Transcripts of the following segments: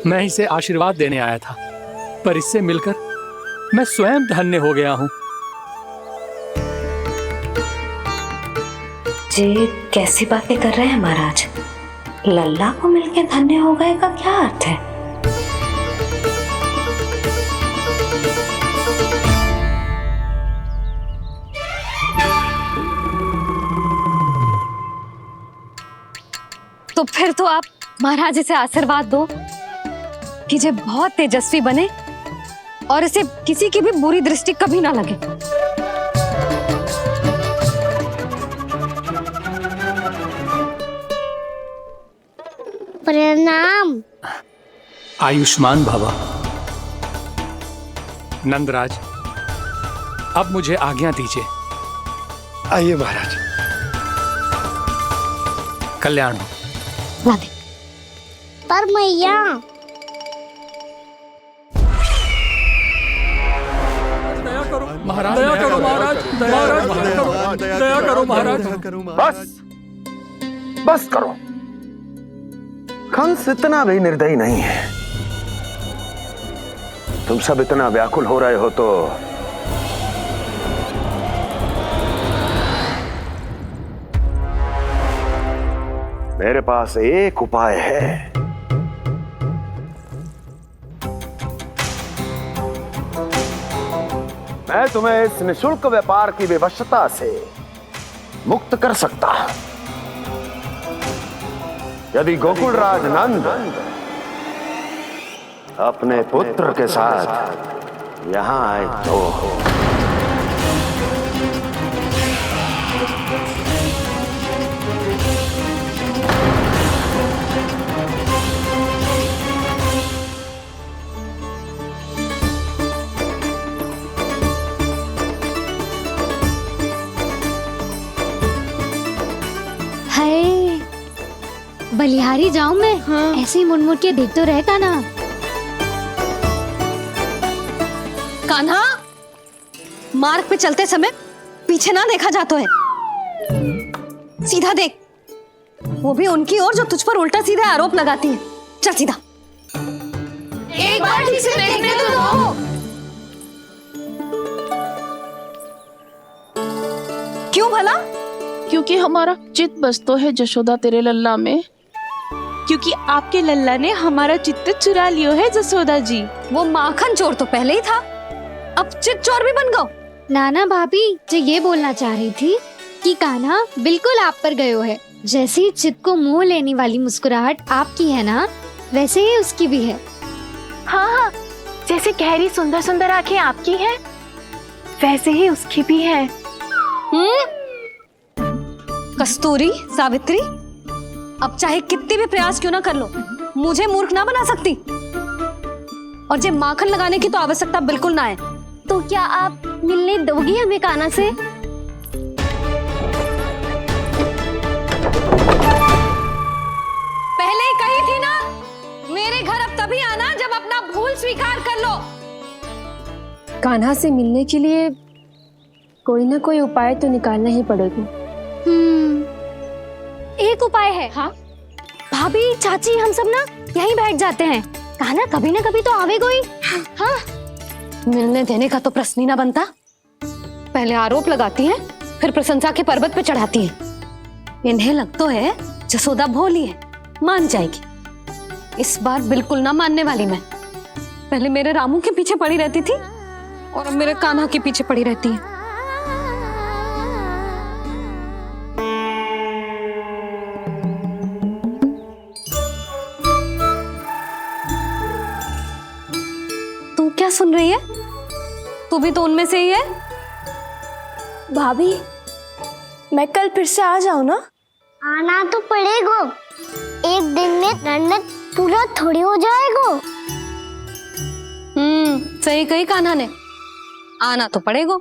मैं इसे आशीर्वाद देने आया था, पर इससे मिलकर मैं स्वयं धन्य हो गया हूँ। जी कैसी बातें कर रहे हैं महाराज? लल्ला को मिलके धन्य हो गए का क्या अर्थ है? तो फिर तो आप महाराज इसे आशीर्वाद दो कि ये बहुत तेजस्वी बने और इसे किसी की भी बुरी दृष्टि कभी ना लगे। प्रणाम। आयुष्मान भव। नंदराज, अब मुझे आज्ञा दीजिए। आइए महाराज। कल्याण हो। राधे। पर मैया दया करो महाराज, दया करो महाराज, दया करो महाराज। बस करो। कंस इतना भी निर्दयी नहीं है। तुम सब इतना व्याकुल हो रहे हो तो मेरे पास एक उपाय है। मैं तुम्हें इस निशुल्क व्यापार की विवशता से मुक्त कर सकता। यदि गोकुलराज नंद अपने पुत्र के साथ यहां आए तो बलिहारी जाऊं मैं? हाँ। ऐसे ही मुड़ मुड़ के देख तो रहे कान्हा। कान्हा, मार्ग पे चलते समय पीछे ना देखा जाता है, सीधा देख। वो भी उनकी ओर जो तुझ पर उल्टा सीधे आरोप लगाती है। चल सीधा। एक बार ठीक से देखने तो दो। क्यों भला? क्योंकि हमारा चित्त बसतो है जशोदा तेरे लल्ला में। क्योंकि आपके लल्ला ने हमारा चित्त चुरा लियो है जसोदा जी। वो माखन चोर तो पहले ही था, अब चित्त चोर भी बन गो। नाना भाभी जो ये बोलना चाह रही थी कि कान्हा बिल्कुल आप पर गयो है। जैसे ही चित्त को मोह लेने वाली मुस्कुराहट आपकी है ना, वैसे ही उसकी भी है। हाँ हाँ, जैसे गहरी सुंदर सुंदर आंखें आपकी हैं, वैसे ही उसकी भी है। कस्तूरी, सावित्री, अब चाहे कितने भी प्रयास क्यों ना कर लो, मुझे मूर्ख ना बना सकती। और जे माखन लगाने की तो आवश्यकता बिल्कुल ना है। तो क्या आप मिलने दोगी हमें कान्हा से? पहले ही कही थी ना, मेरे घर अब तभी आना जब अपना भूल स्वीकार कर लो। कान्हा से मिलने के लिए कोई ना कोई उपाय तो निकालना ही पड़ेगा। एक उपाय है। हाँ? भाभी, चाची, हम सब ना यहीं बैठ जाते हैं। कान्हा कभी ना कभी तो आवेगा ही। हाँ। मिलने देने का तो प्रश्न ही ना बनता। पहले आरोप लगाती हैं, फिर प्रशंसा के पर्वत पे चढ़ाती हैं। इन्हें लगता है जसोदा भोली है, मान जाएगी। इस बार बिल्कुल ना मानने वाली मैं। पहले मेरे रामू के पीछे पड़ी रहती थी और अब मेरे कान्हा के पीछे पड़ी रहती है। तू क्या सुन रही है? तू भी तो उनमें से ही है। भाभी, मैं कल फिर से आ जाऊं ना? आना तो पड़ेगा। एक दिन में रन्नत पूरा थोड़ी हो जाएगा। सही कही कान्हा ने, आना तो पड़ेगा।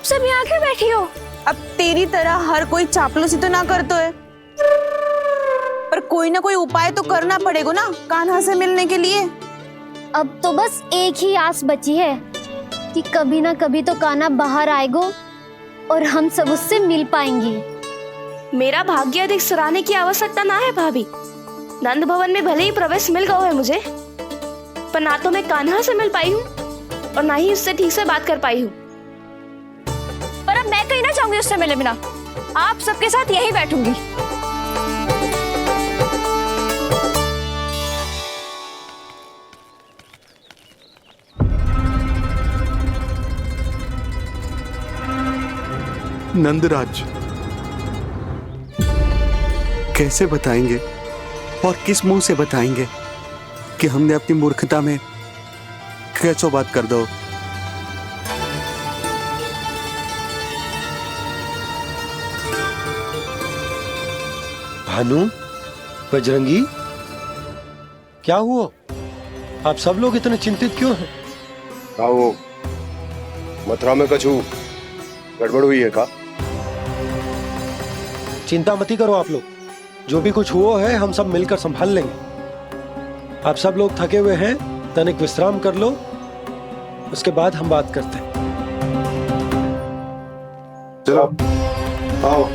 सब यहाँ आके बैठी हो? अब तेरी तरह हर कोई चापलूसी तो ना करतो है, पर कोई ना कोई उपाय तो करना पड़ेगा ना कान्हा से मिलने के लिए। अब तो बस एक ही आस बची है कि कभी ना कभी तो कान्हा बाहर आएगो और हम सब उससे मिल पाएंगे। मेरा भाग्य अधिक सराहने की आवश्यकता ना है भाभी। नंद भवन में भले ही प्रवेश मिल गया है मुझे, पर ना तो मैं कान्हा से मिल पाई हूँ और ना ही उससे ठीक से बात कर पाई हूँ। पर अब मैं कहीं ना जाऊंगी उससे मिले बिना, आप सबके साथ यही बैठूंगी। नंदराज, कैसे बताएंगे और किस मुंह से बताएंगे कि हमने अपनी मूर्खता में कैसो बात कर दो। भानु, बजरंगी, क्या हुआ? आप सब लोग इतने चिंतित क्यों हैं? आओ, मथुरा में कछु गड़बड़ हुई है का? चिंता मती करो आप लोग, जो भी कुछ हुआ है हम सब मिलकर संभाल लेंगे। आप सब लोग थके हुए हैं, तनिक विश्राम कर लो, उसके बाद हम बात करते हैं। चलो आओ।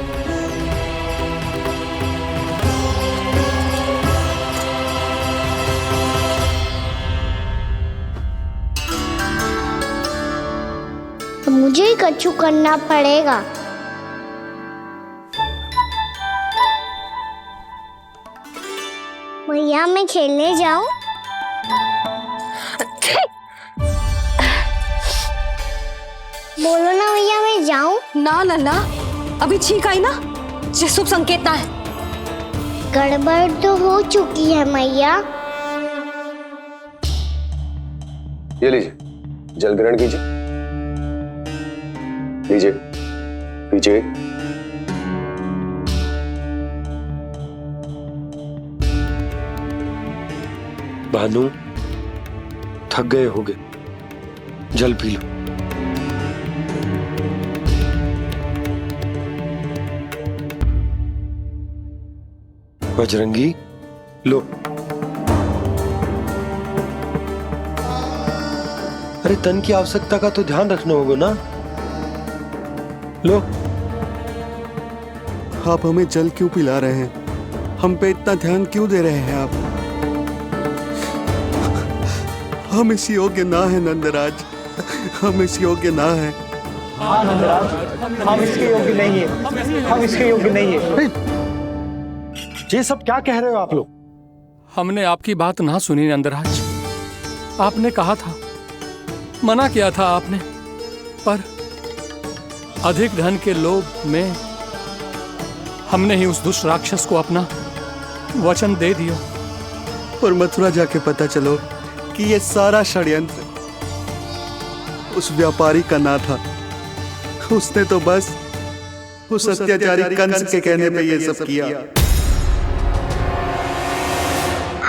मुझे ही कछु करना पड़ेगा। भैया मैं खेलने जाऊं? बोलो ना भैया मैं जाऊं? ना लल्ला, अभी छींक आई ना, ये शुभ संकेत ना है। गड़बड़ तो हो चुकी है मैया। ये लीजिए, जल ग्रहण कीजिए। लीजिए, पीछे। भानु, थक गए होगे, जल पी लो। बजरंगी, लो। अरे तन की आवश्यकता का तो ध्यान रखना होगा ना, लो। आप हमें जल क्यों पिला रहे हैं? हम पे इतना ध्यान क्यों दे रहे हैं आप? हम इस योग्य ना है नंदराज, हम इस योग्य ना है। हाँ नंदराज, हम इसके योग्य नहीं है, हम इसके योग्य नहीं है। ये सब क्या कह रहे हो आप लोग? हमने आपकी बात ना सुनी नंदराज। आपने कहा था, मना किया था आपने, पर अधिक धन के लोभ में हमने ही उस दुष्ट राक्षस को अपना वचन दे दिया। पर मथुरा जाके पता चलो कि ये सारा षड्यंत्र उस व्यापारी का ना था। उसने तो बस उस अत्याचारी कंस के कहने पे ये सब किया।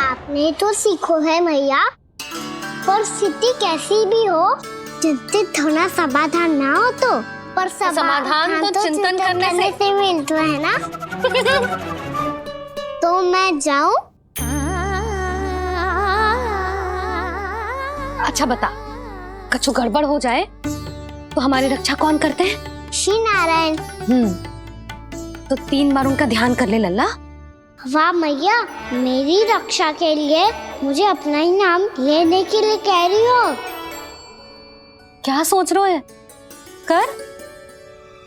आपने तो सीखो है मैया, पर स्थिति कैसी भी हो, चिंतित होना समाधान ना हो तो, पर समाधान तो चिंतन करने से मिलता है ना। तो मैं जाऊं? अच्छा बता, कछु गड़बड़ हो जाए तो हमारी रक्षा कौन करते हैं? श्री नारायण। तो 3 बार उनका ध्यान कर ले लल्ला। वाह मैया, मेरी रक्षा के लिए मुझे अपना ही नाम लेने के लिए कह रही हो? क्या सोच रहे हो? कर।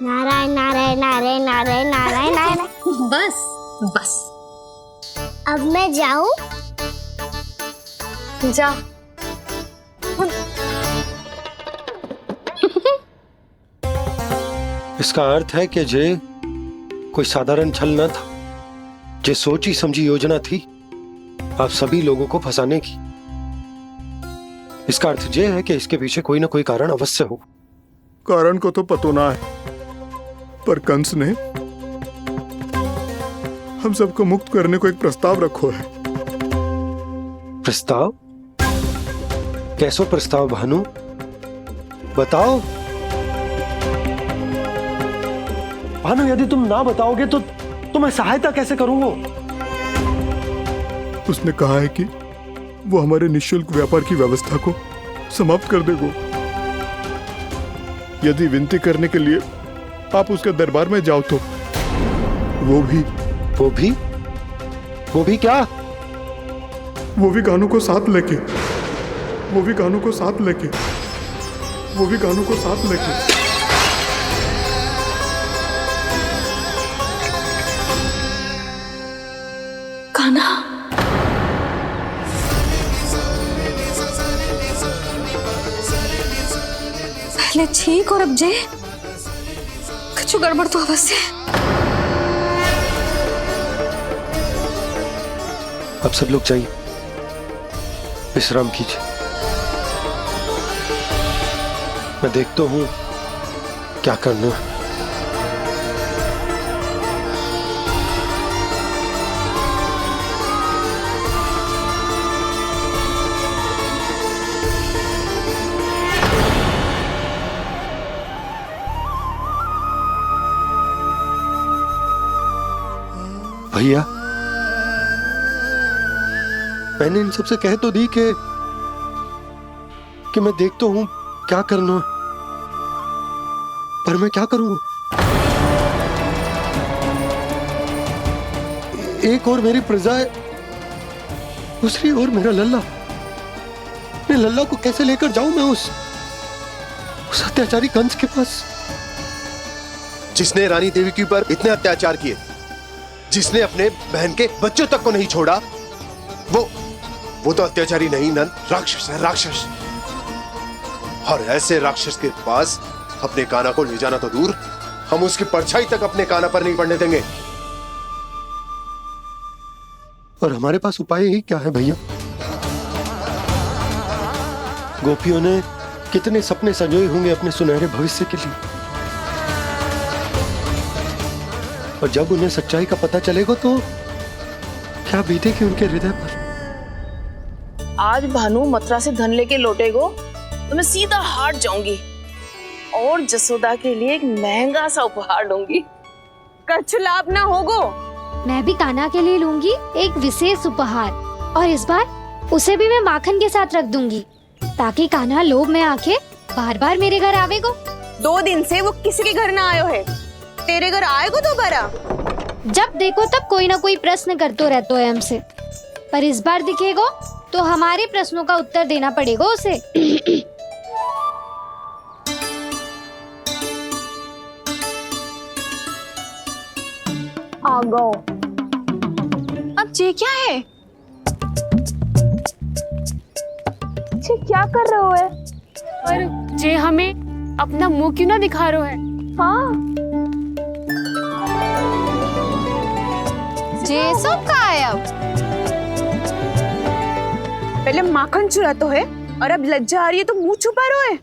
नारायण नारायण नारायण नारायण नारायण नारायण। बस बस। अब मैं जाऊं? जा। इसका अर्थ है कि जे कोई साधारण छल न था, जे सोची समझी योजना थी आप सभी लोगों को फंसाने की। इसका अर्थ ये है कि इसके पीछे कोई ना कोई कारण अवश्य हो। कारण को तो पतो ना है, पर कंस ने हम सबको मुक्त करने को एक प्रस्ताव रखो है। प्रस्ताव? कैसो प्रस्ताव भानु, बताओ। भानु, यदि तुम ना बताओगे तो मैं सहायता कैसे करूंगा? उसने कहा है कि वो हमारे निःशुल्क व्यापार की व्यवस्था को समाप्त कर देगा यदि विनती करने के लिए आप उसके दरबार में जाओ तो। वो भी क्या? वो भी कानों को साथ लेके कान्हा, पहले ठीक और अब जे कुछ गड़बड़ तो अवश्य। अब सब लोग जाइए, विश्राम कीजिए। मैं देखता हूं क्या करना है। भैया, मैंने इन सबसे कह तो दी कि मैं देखता हूं क्या करना, पर मैं क्या करूंगा? एक और मेरी प्रजा है, दूसरी ओर मेरा लल्ला। मैं लल्ला को कैसे लेकर जाऊं मैं उस अत्याचारी कंस के पास, जिसने रानी देवी के ऊपर इतने अत्याचार किए, जिसने अपने बहन के बच्चों तक को नहीं छोड़ा, वो तो अत्याचारी नहीं नंद, राक्षस है, राक्षस। और ऐसे राक्षस के पास अपने कान्हा को ले जाना तो दूर, हम उसकी परछाई तक अपने कान्हा पर नहीं पड़ने देंगे। और हमारे पास उपाय ही क्या है भैया? गोपियों ने कितने सपने संजोए होंगे अपने सुनहरे भविष्य के लिए, और जब उन्हें सच्चाई का पता चलेगा तो क्या बीतेगी उनके हृदय पर? आज भानु मथुरा से धन लेके लौटेगो तो मैं सीधा हाट जाऊंगी और जसोदा के लिए एक महंगा सा उपहार लूंगी। कछ लाभ ना होगो। मैं भी कान्हा के लिए लूंगी एक विशेष उपहार, और इस बार उसे भी मैं माखन के साथ रख दूंगी, ताकि कान्हा लोभ में आके बार बार मेरे घर आवेगो। 2 दिन से वो किसी के घर ना आयो है, तेरे घर आएगो दोबारा? जब देखो तब कोई ना कोई प्रश्न करते रहते है हमसे, पर इस बार दिखेगो तो हमारे प्रश्नों का उत्तर देना पड़ेगा उसे। आ गो। अब ये क्या है? ये क्या कर रहे हो है? पर जे हमें अपना मुंह क्यों ना दिखा रहे है? हाँ, जे सब का है अब? पहले माखन चुरा तो है और अब लज्जा आ रही है तो मुंह छुपा रहे है।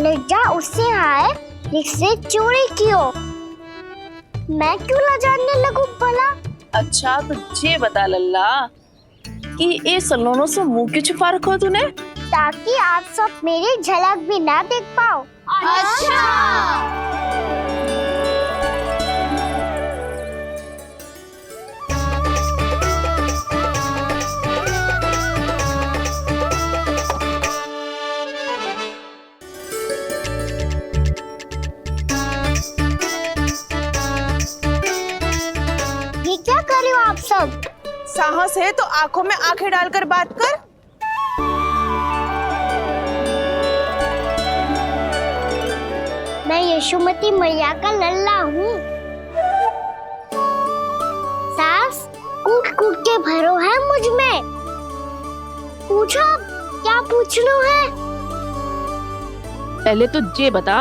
लज्जा उससे आए जिससे चोरी कियो। मैं क्यों लजाने लगूं भला? अच्छा तो ये बता लल्ला कि ये सलोनों से मुंह क्यों छुपा रखो तूने? ताकि आप सब मेरी झलक भी ना देख पाओ। अच्छा। ये क्या कर रहे हो आप सब? साहस है तो आंखों में आंखें डालकर बात कर। मैं यशोमती मैया का लल्ला हूँ। सास कूट कूट के भरो है मुझ में। पूछो क्या पूछना है? पहले तो ये बता,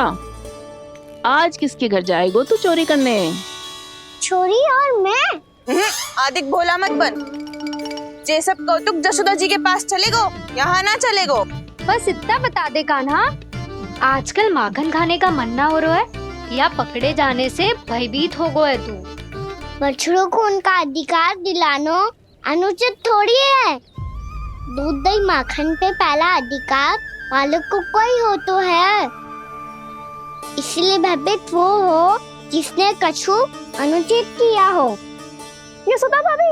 आज किसके घर जाएगो तू चोरी करने? छोरी और मैं? आदिक भोला मत बन। जे सब कौतुक जशोदा जी के पास चलेगो, यहाँ ना चलेगो। बस इतना बता दे कान्हा, आजकल माखन खाने का मन ना हो रहा है या पकड़े जाने से भयभीत हो गए तू? बछड़ों को उनका अधिकार दिलाना अनुचित थोड़ी है। दूध दही माखन पे पहला अधिकार मालिक को कोई हो तो है। इसलिए भयभीत वो हो जिसने कछु अनुचित किया हो। यशोदा भाभी।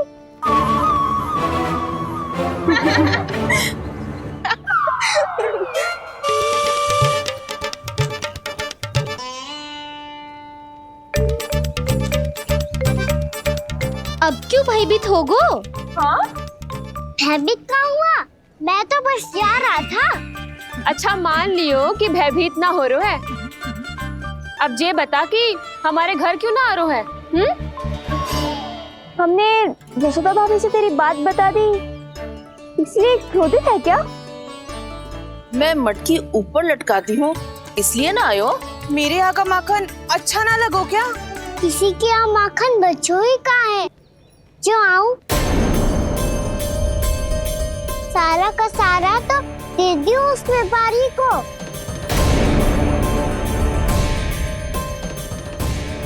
अब क्यों भयभीत हो गो? हाँ? भयभीत क्या हुआ? मैं तो बस जा रहा था। अच्छा मान लियो कि भयभीत ना हो रहा है। अब ये बता कि हमारे घर क्यों ना आ रहा है? हमने यशोदा भाभी से तेरी बात बता दी, इसलिए क्रोधित है क्या? मैं मटकी ऊपर लटकाती हूँ इसलिए ना आयो। मेरे यहाँ का माखन अच्छा ना लगो क्या? किसी के यहाँ माखन बच्चों ही कहाँ है जो आऊं? सारा का सारा तो दे दियो उस व्यापारी को।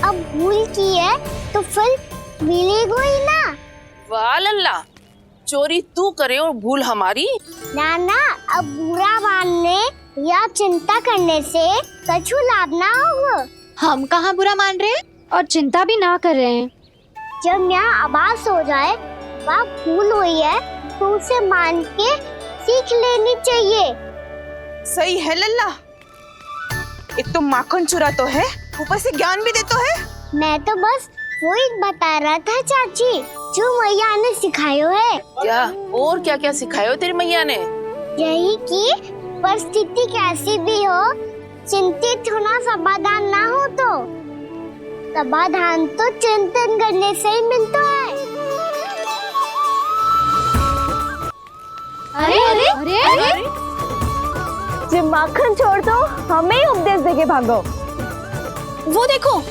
अब भूल की है तो फल मिलेगा ही ना। वाह लल्ला, चोरी तू करे और भूल हमारी। ना ना, अब बुरा मानने या चिंता करने से कछु लाभ ना होगा। हम कहाँ बुरा मान रहे हैं और चिंता भी ना कर रहे हैं। जब यहाँ आभास हो जाए वह भूल हुई है तो उसे मान के सीख लेनी चाहिए। सही है लल्ला, एक तो माखन चुरा तो है, ऊपर से ज्ञान भी देता है। मैं तो बस वही बता रहा था चाची जो मैया ने सिखायो है। क्या और क्या क्या सिखायो तेरी मैया ने? यही कि परिस्थिति कैसी भी हो चिंतित होना समाधान ना हो तो समाधान तो चिंतन करने से ही मिलता है। अरे अरे अरे, अरे? जो माखन छोड़ दो, हमें ही उपदेश देके भागो। वो देखो,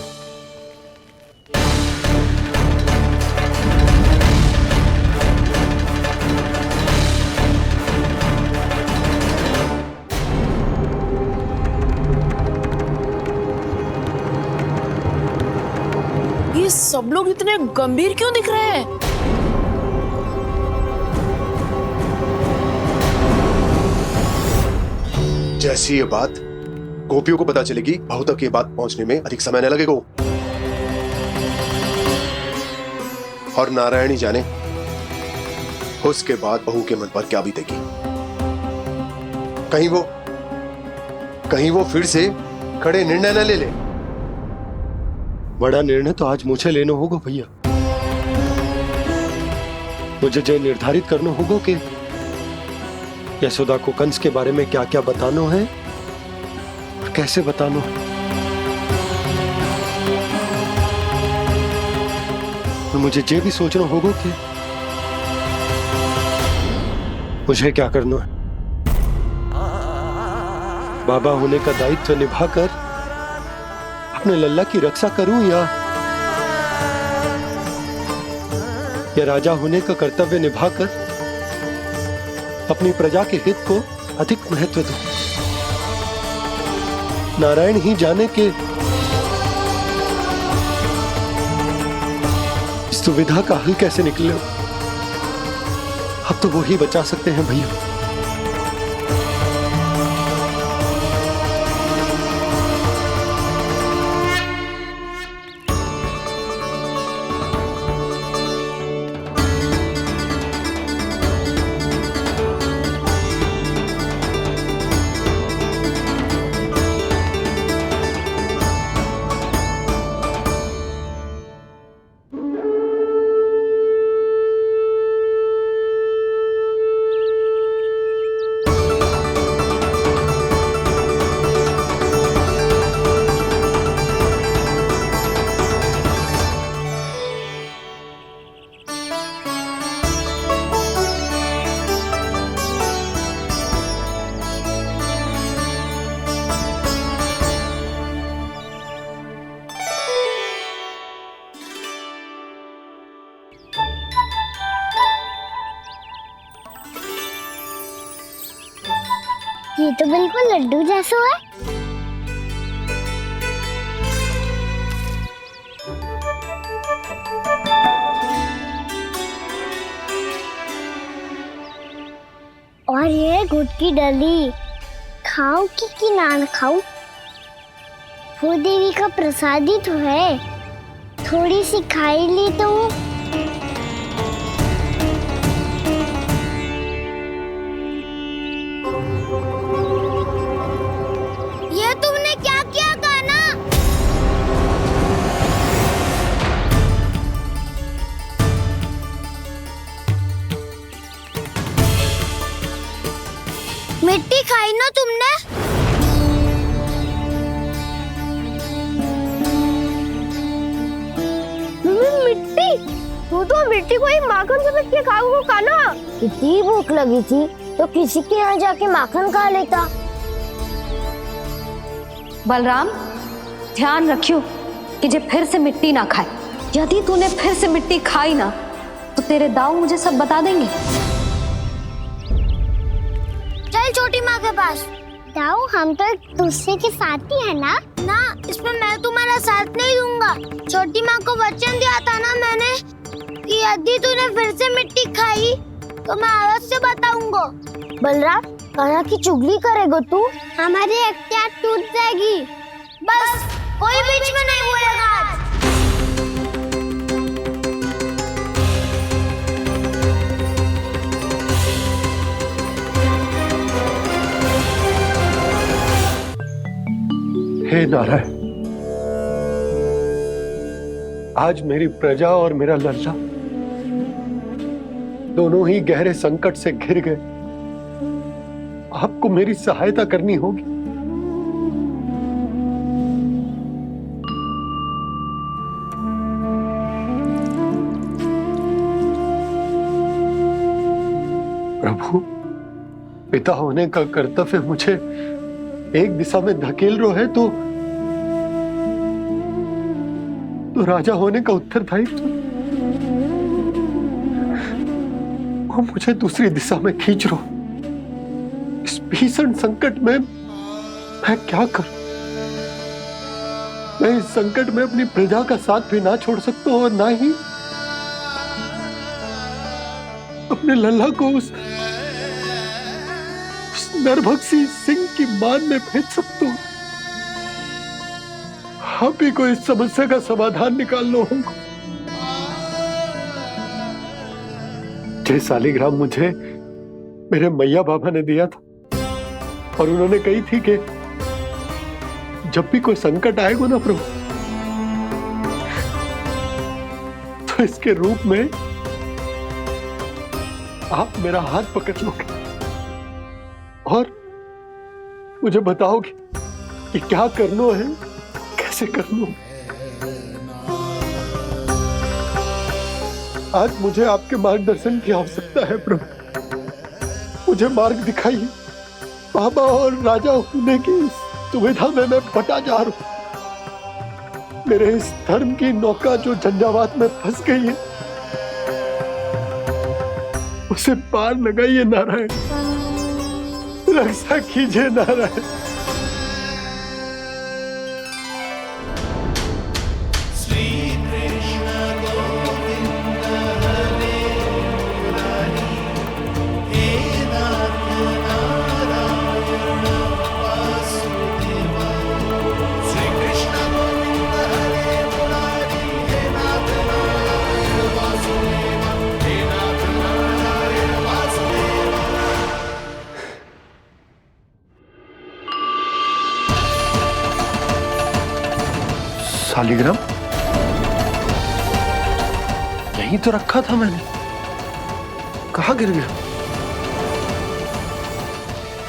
ये सब लोग इतने गंभीर क्यों दिख रहे हैं? जैसी ये बात गोपियों को पता चलेगी, बहू तक ये बात पहुंचने में अधिक समय न लगेगा। और नारायणी जाने उसके बाद बहू के मन पर क्या बीतेगी। कहीं वो फिर से खड़े निर्णय न ले ले। बड़ा निर्णय तो आज मुझे लेना होगा भैया। मुझे जो निर्धारित करना होगा कि यशोदा को कंस के बारे में क्या क्या बताना है और कैसे बताना है। और मुझे ये भी सोचना होगा कि मुझे क्या करना है। बाबा होने का दायित्व निभाकर अपने लल्ला की रक्षा करूं या राजा होने का कर्तव्य निभाकर अपनी प्रजा के हित को अधिक महत्व दूं। नारायण ही जाने के इस दुविधा का हल कैसे निकले। अब तो वो ही बचा सकते हैं भैया। ये तो बिल्कुल लड्डू जैसा है। और ये गुड़ की डली खाऊं कि ना खाऊं? देवी का प्रसाद ही तो है, थोड़ी सी खाई ली तो। ये तुमने क्या किया कान्हा? मिट्टी खाई ना तुमने? मिट्टी? तू तो मिट्टी को ही माखन से पीट के खाओगे कान्हा। इतनी भूख लगी थी तो किसी के यहाँ जाके माखन खा लेता। बलराम, ध्यान रखियो कि जे फिर से मिट्टी ना खाए। यदि तूने फिर से मिट्टी खाई ना तो तेरे दाऊ मुझे सब बता देंगे। चल छोटी माँ के पास। दाऊ, हम तो एक दूसरे के साथी है ना? ना, इसमें मैं तुम्हारा साथ नहीं दूंगा। छोटी माँ को वचन दिया था ना मैंने कि यदि तूने फिर से मिट्टी खाई तो मैं आवाज से बताऊंगा। बलराम, कान्हा की चुगली करेगा तू? हमारी अख्तियार टूट जाएगी। बस कोई बीच में नहीं बोलेगा आज। हे नारायण, आज मेरी प्रजा और मेरा लल्ला दोनों ही गहरे संकट से घिर गए। आपको मेरी सहायता करनी होगी। प्रभु, पिता होने का कर्तव्य मुझे एक दिशा में धकेल रहे है तो राजा होने का उत्तरदायित्व वो मुझे दूसरी दिशा में खींच रो। इस भीषण संकट में मैं क्या करूं? मैं इस संकट में अपनी प्रजा का साथ भी ना छोड़ सकता हूं और ना ही अपने लल्ला को उस नरभक्षी सिंह की मान में भेज सकता हूं। आप ही को इस समस्या का समाधान निकालना होगा। जय सालिग्राम मुझे मेरे मैया बाबा ने दिया था और उन्होंने कही थी कि जब भी कोई संकट आएगा ना प्रभु, तो इसके रूप में आप मेरा हाथ पकड़ लोगे और मुझे बताओगे कि क्या करना है, कैसे करना है। आज मुझे आपके मार्गदर्शन की आवश्यकता है प्रभु। मुझे मार्ग दिखाइए। बाबा और राजा होने की दुविधा में मैं बटा जा रहा हूं। मेरे इस धर्म की नौका जो झंझावात में फंस गई है उसे पार लगाइए नारायण, रक्षा कीजिए नारायण। सालिग्राम यहीं तो रखा था मैंने, कहाँ गिर गया?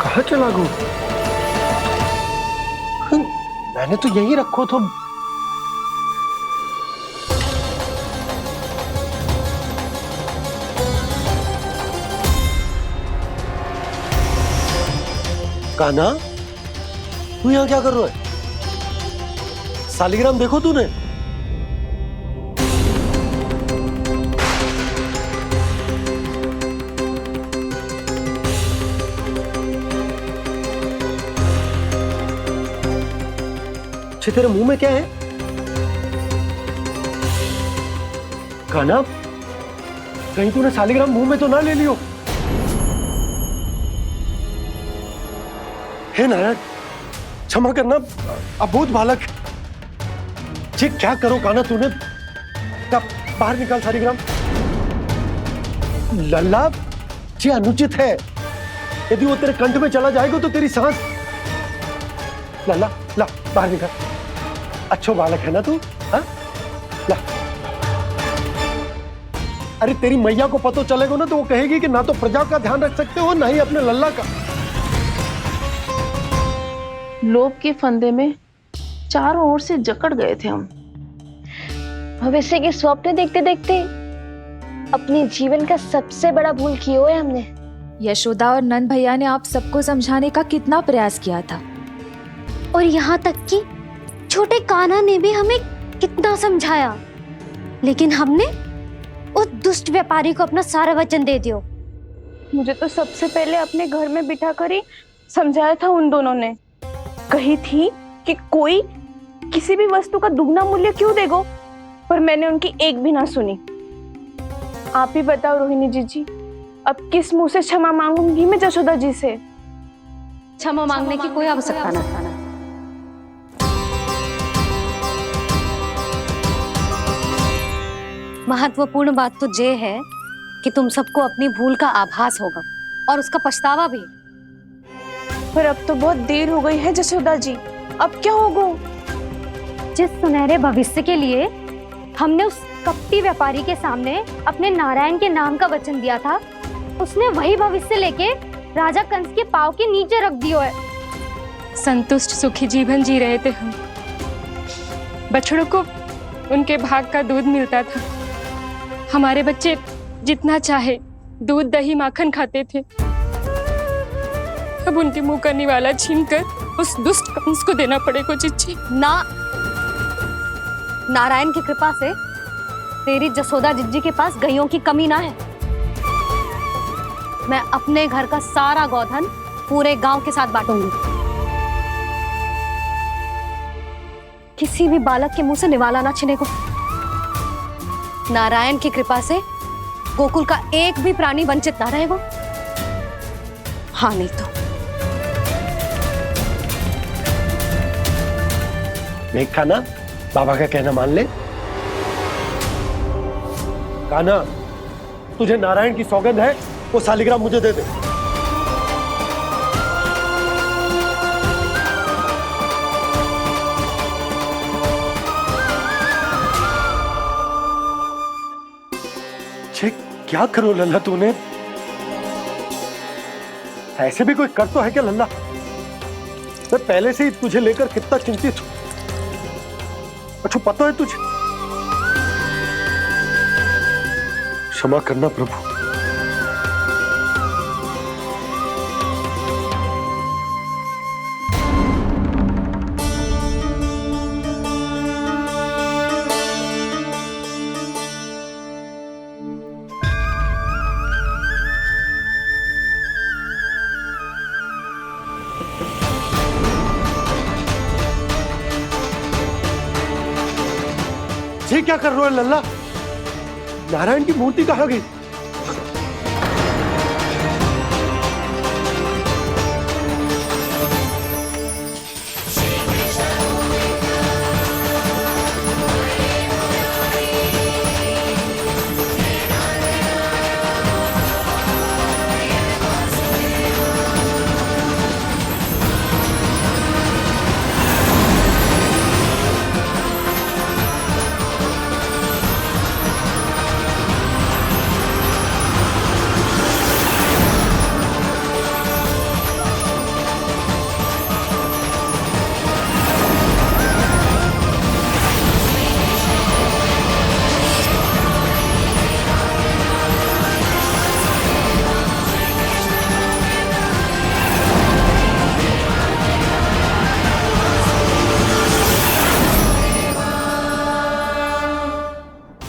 कहाँ चला गया? मैंने तो यहीं रखो था। कान्हा, तू यहाँ क्या कर रहा है? सालिग्राम देखो तूने? तेरे मुंह में क्या है? कान्हा, कहीं तूने सालिग्राम मुंह में तो ना ले लियो? हे नारायण, क्षमा करना, अबोध बालक जी क्या करो कान्हा तूने? क्या बाहर निकाल सारीग्राम। लल्ला जी अनुचित है, यदि वो तेरे कंठ में चला जाएगा तो तेरी सांस। लल्ला ला बाहर निकाल, अच्छो बालक है ना तू, हाँ? ला। अरे तेरी मैया को पता चलेगा ना तो वो कहेगी कि ना तो प्रजा का ध्यान रख सकते हो ना ही अपने लल्ला का। लोभ के फंदे में चारों ओर से जकड़ गए थे हम। भविष्य के स्वप्न देखते देखते अपने जीवन का सबसे बड़ा भूल किया है हमने। यशोदा और नंद भैया ने आप सबको समझाने का कितना प्रयास किया था, और यहाँ तक कि छोटे कान्हा ने भी हमें कितना समझाया, लेकिन हमने उस दुष्ट व्यापारी को अपना सारा वचन दे दिया। मुझे तो सबसे पहले अपने घर में बिठा कर ही समझाया था उन दोनों ने। कही थी कि कोई किसी भी वस्तु का दुगना मूल्य क्यों देगा, पर मैंने उनकी एक भी ना सुनी। आप ही बताओ रोहिणी जी, अब किस मुंह से क्षमा मांगूंगी मैं जशोदा जी से? क्षमा मांगने की कोई आवश्यकता ना। महत्वपूर्ण बात तो ये है कि तुम सबको अपनी भूल का आभास होगा और उसका पछतावा भी। पर अब तो बहुत देर हो गई है जशोदा जी, अब क्या होगा? जिस सुनहरे भविष्य के लिए हमने उस कपटी व्यापारी के सामने अपने नारायण के नाम का वचन दिया था, उसने वही भविष्य लेके राजा कंस के पांव के नीचे रख दिया है। संतुष्ट सुखी जीवन जी रहे थे हम। बछड़ों को उनके भाग का दूध मिलता था। हमारे बच्चे जितना चाहे दूध दही माखन खाते थे। अब उनके मुंह का निवाला छीनकर उस दुष्ट कंस को देना पड़ेगा चिच्ची। ना, नारायण की कृपा से तेरी जसोदा जिज्जी के पास गायों की कमी ना है। मैं अपने घर का सारा गोधन पूरे गांव के साथ बांटूंगी। किसी भी बालक के मुंह से निवाला ना छिने को। नारायण की कृपा से गोकुल का एक भी प्राणी वंचित ना रहेगा। हाँ नहीं तो देख कान्हा, बाबा का कहना मान ले। कान्हा, तुझे नारायण की सौगंध है, वो सालिग्राम मुझे दे दे। क्या करो लल्ला तूने? ऐसे भी कोई कर तो है क्या लल्ला? मैं पहले से ही तुझे लेकर कितना चिंतित हूं। अच्छा पता है तुझे? क्षमा करना प्रभु। ये क्या कर रहे हो लल्ला? नारायण की मूर्ति कहाँ गई?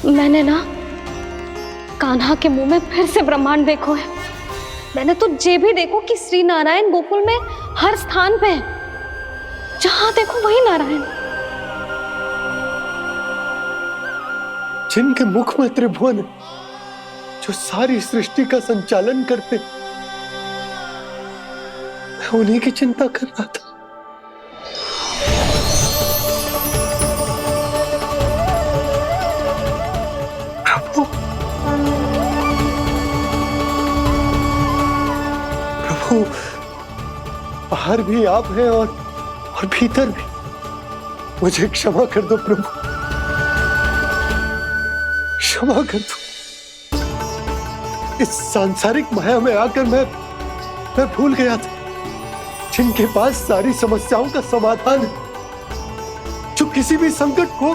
मैंने ना कान्हा के मुंह में फिर से ब्रह्मांड देखो है। मैंने तो ये भी देखो कि श्री नारायण गोकुल में हर स्थान पे है, जहां देखो वही नारायण। जिनके मुख में त्रिभुवन, जो सारी सृष्टि का संचालन करते, मैं उन्हीं की चिंता कर रहा था। प्रभु प्रभु, बाहर भी आप हैं और भीतर भी। मुझे क्षमा कर दो प्रभु, क्षमा कर दो। इस सांसारिक माया में आकर मैं भूल गया था जिनके पास सारी समस्याओं का समाधान है, जो किसी भी संकट को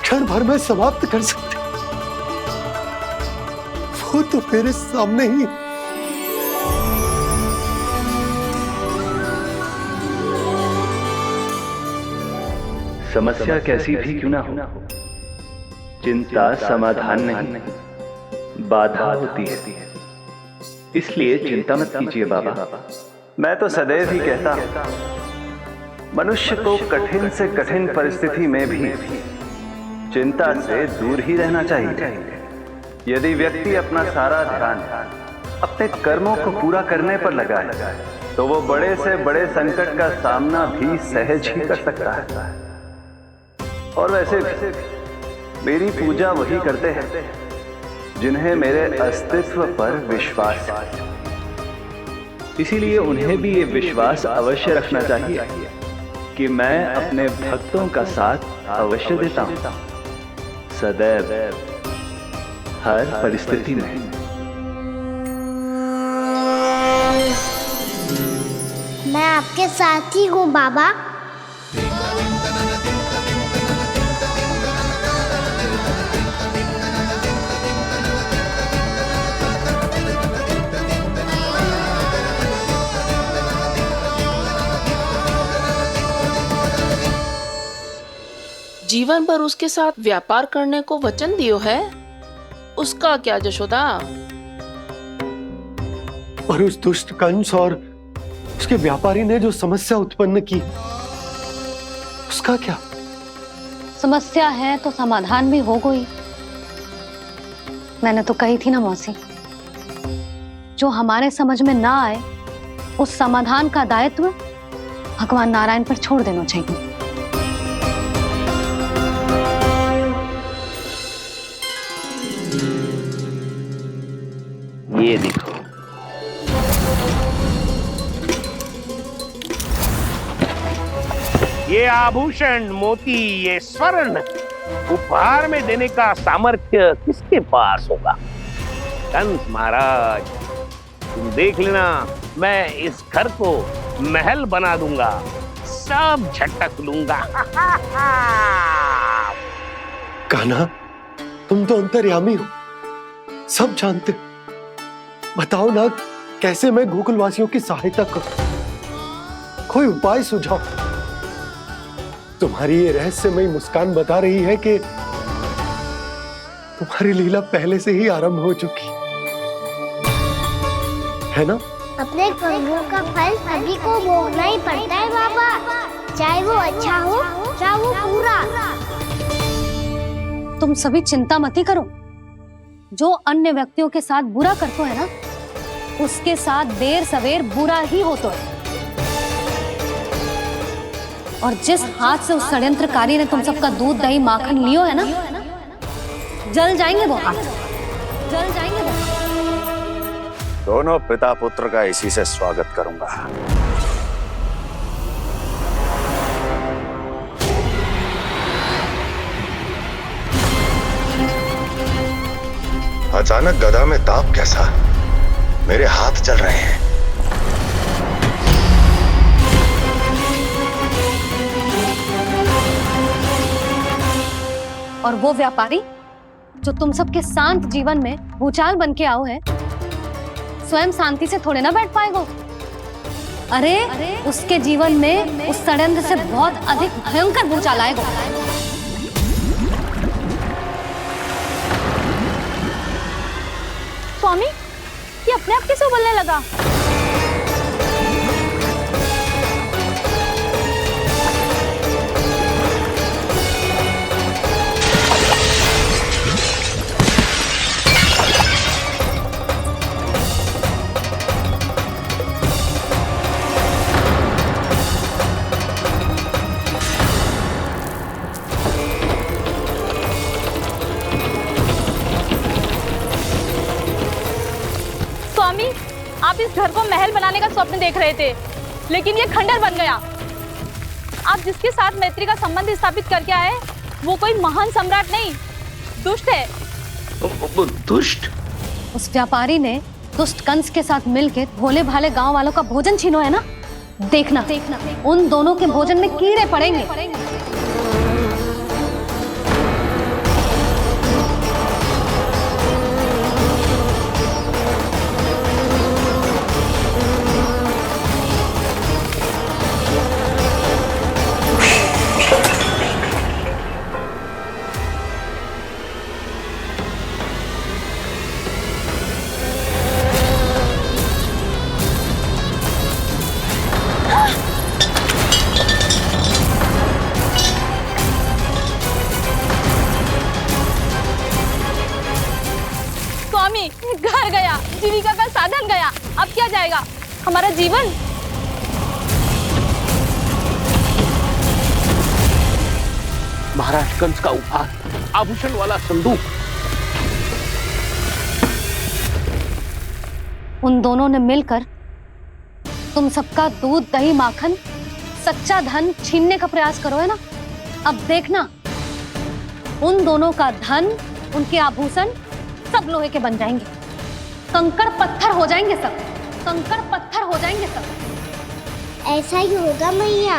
क्षण भर में समाप्त कर सकते, वो तो मेरे सामने ही। समस्या कैसी भी क्यों ना हो, चिंता समाधान नहीं, बाधा होती है। इसलिए चिंता मत कीजिए बाबा। मैं तो सदैव ही कहता हूं, मनुष्य को कठिन से कठिन परिस्थिति में भी चिंता से दूर ही रहना चाहिए। यदि व्यक्ति अपना सारा ध्यान अपने कर्मों को पूरा करने पर लगाए तो वो बड़े से बड़े संकट का सामना भी सहज ही कर सकता है। और वैसे मेरी पूजा वही करते हैं जिन्हें मेरे अस्तित्व पर विश्वास है। इसीलिए उन्हें भी ये विश्वास अवश्य रखना चाहिए कि मैं अपने भक्तों का साथ अवश्य देता हूं, सदैव, हर परिस्थिति में। मैं आपके साथ ही हूँ बाबा। जीवन भर उसके साथ व्यापार करने को वचन दियो है, उसका क्या जशोदा? और उस दुष्ट कंस और उसके व्यापारी ने जो समस्या उत्पन्न की, उसका क्या? समस्या है तो समाधान भी हो गई। मैंने तो कही थी ना मौसी, जो हमारे समझ में ना आए उस समाधान का दायित्व भगवान नारायण पर छोड़ देना चाहिए। ये देखो, ये आभूषण, मोती, ये स्वर्ण उपहार में देने का सामर्थ्य किसके पास होगा? कंस महाराज, तुम देख लेना, मैं इस घर को महल बना दूंगा, सब झटक लूंगा। कान्हा, तुम तो अंतर्यामी हो, सब जानते। बताओ ना, कैसे मैं गोकुलवासियों की सहायता करूं? कोई उपाय सुझाओ। तुम्हारी ये रहस्यमयी मुस्कान बता रही है कि तुम्हारी लीला पहले से ही आरंभ हो चुकी है ना? अपने कर्मों का फल सभी को भोगना ही पड़ता है बाबा, चाहे वो अच्छा हो चाहे वो बुरा। तुम सभी चिंता मत ही करो। जो अन्य व्यक्तियों के साथ बुरा करते है ना, उसके साथ देर सवेर बुरा ही होता है। और जिस हाथ से उस षड्यंत्रकारी ने तुम सबका दूध दही माखन लियो है ना, जल जाएंगे वो हाथ, जल जाएंगे वो। दोनों पिता पुत्र का इसी से स्वागत करूंगा। अचानक गदा में ताप कैसा? मेरे हाथ जल रहे हैं। और वो व्यापारी जो तुम सबके शांत जीवन में भूचाल बन के आओ है, स्वयं शांति से थोड़े ना बैठ पाएगा। अरे उसके जीवन में उस षड्यंत्र से बहुत अधिक भयंकर भूचाल आएगा। स्वामी, ये अपने आप कैसे उबलने लगा? स्वामी, आप इस घर को महल बनाने का स्वप्न देख रहे थे, लेकिन ये खंडर बन गया। आप जिसके साथ मैत्री का संबंध स्थापित करके आए, वो कोई महान सम्राट नहीं, दुष्ट है। दुष्ट? उस व्यापारी ने दुष्ट कंस के साथ मिलकर भोले भाले गांव वालों का भोजन छीनो है ना। देखना उन दोनों के भोजन में कीड़े पड़ेंगे। घर गया, जीविका का साधन गया, अब क्या जाएगा हमारा जीवन? महाराज कंस का उपहार, आभूषण वाला संदूक। उन दोनों ने मिलकर तुम सबका दूध, दही, माखन, सच्चा धन छीनने का प्रयास करो है ना। अब देखना उन दोनों का धन, उनके आभूषण सब लोहे के बन जाएंगे, कंकड़ पत्थर हो जाएंगे सब, कंकड़ पत्थर हो जाएंगे सब। ऐसा ही होगा मैया।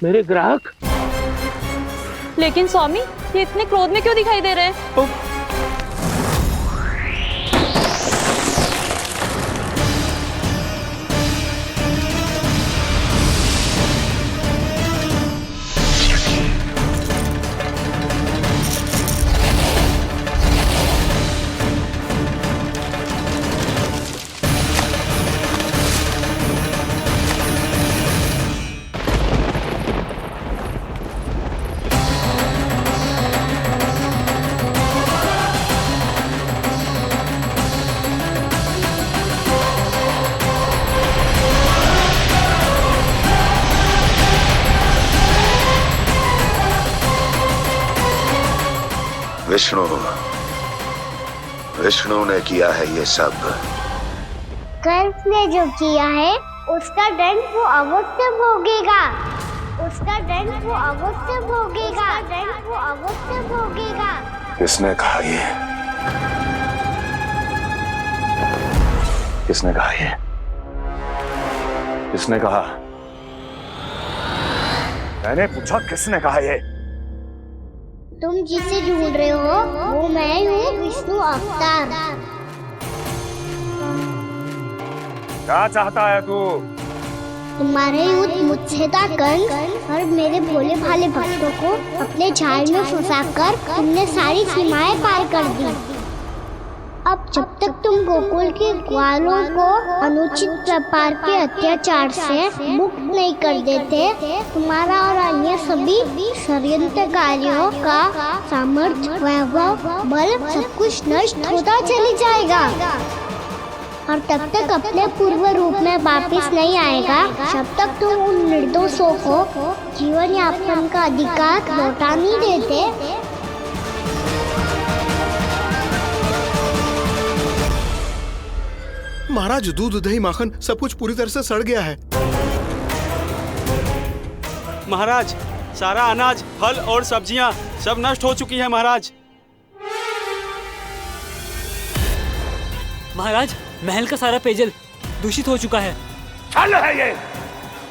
मेरे ग्राहक? लेकिन स्वामी, ये इतने क्रोध में क्यों दिखाई दे रहे हैं? विष्णु ने किया है ये सब। कंस ने जो किया है उसका दंड वो अवश्य भोगेगा, उसका दंड वो अवश्य भोगेगा, दंड वो अवश्य भोगेगा। किसने कहा ये? किसने कहा ये? किसने कहा? मैंने पूछा किसने कहा ये? तुम जिसे ढूंढ रहे हो वो मैं हूँ, विष्णु अवतार। क्या चाहता है तू? तुम्हारे युद्ध मुझसे था कंस, और मेरे भोले भाले भक्तों को अपने जाल में फंसाकर तुमने सारी सीमाएं पार कर दी। अब जब तक तुम गोकुल के ग्वालों को अनुचित व्यापार के अत्याचार से मुक्त नहीं कर देते, तुम्हारा और अन्य सभी षड्यंत्रकारियों का सामर्थ्य, वैभव, बल सब कुछ नष्ट होता चली जाएगा, और तब तक अपने पूर्व रूप में वापस नहीं आएगा जब तक तुम उन निर्दोषों को जीवन यापन का अधिकार लौटा नहीं देते। महाराज, दूध, दही, माखन सब कुछ पूरी तरह से सड़ गया है। महाराज, सारा अनाज, फल और सब्जियां सब नष्ट हो चुकी हैं महाराज। महाराज, महल का सारा पेयजल दूषित हो चुका है। छल है ये।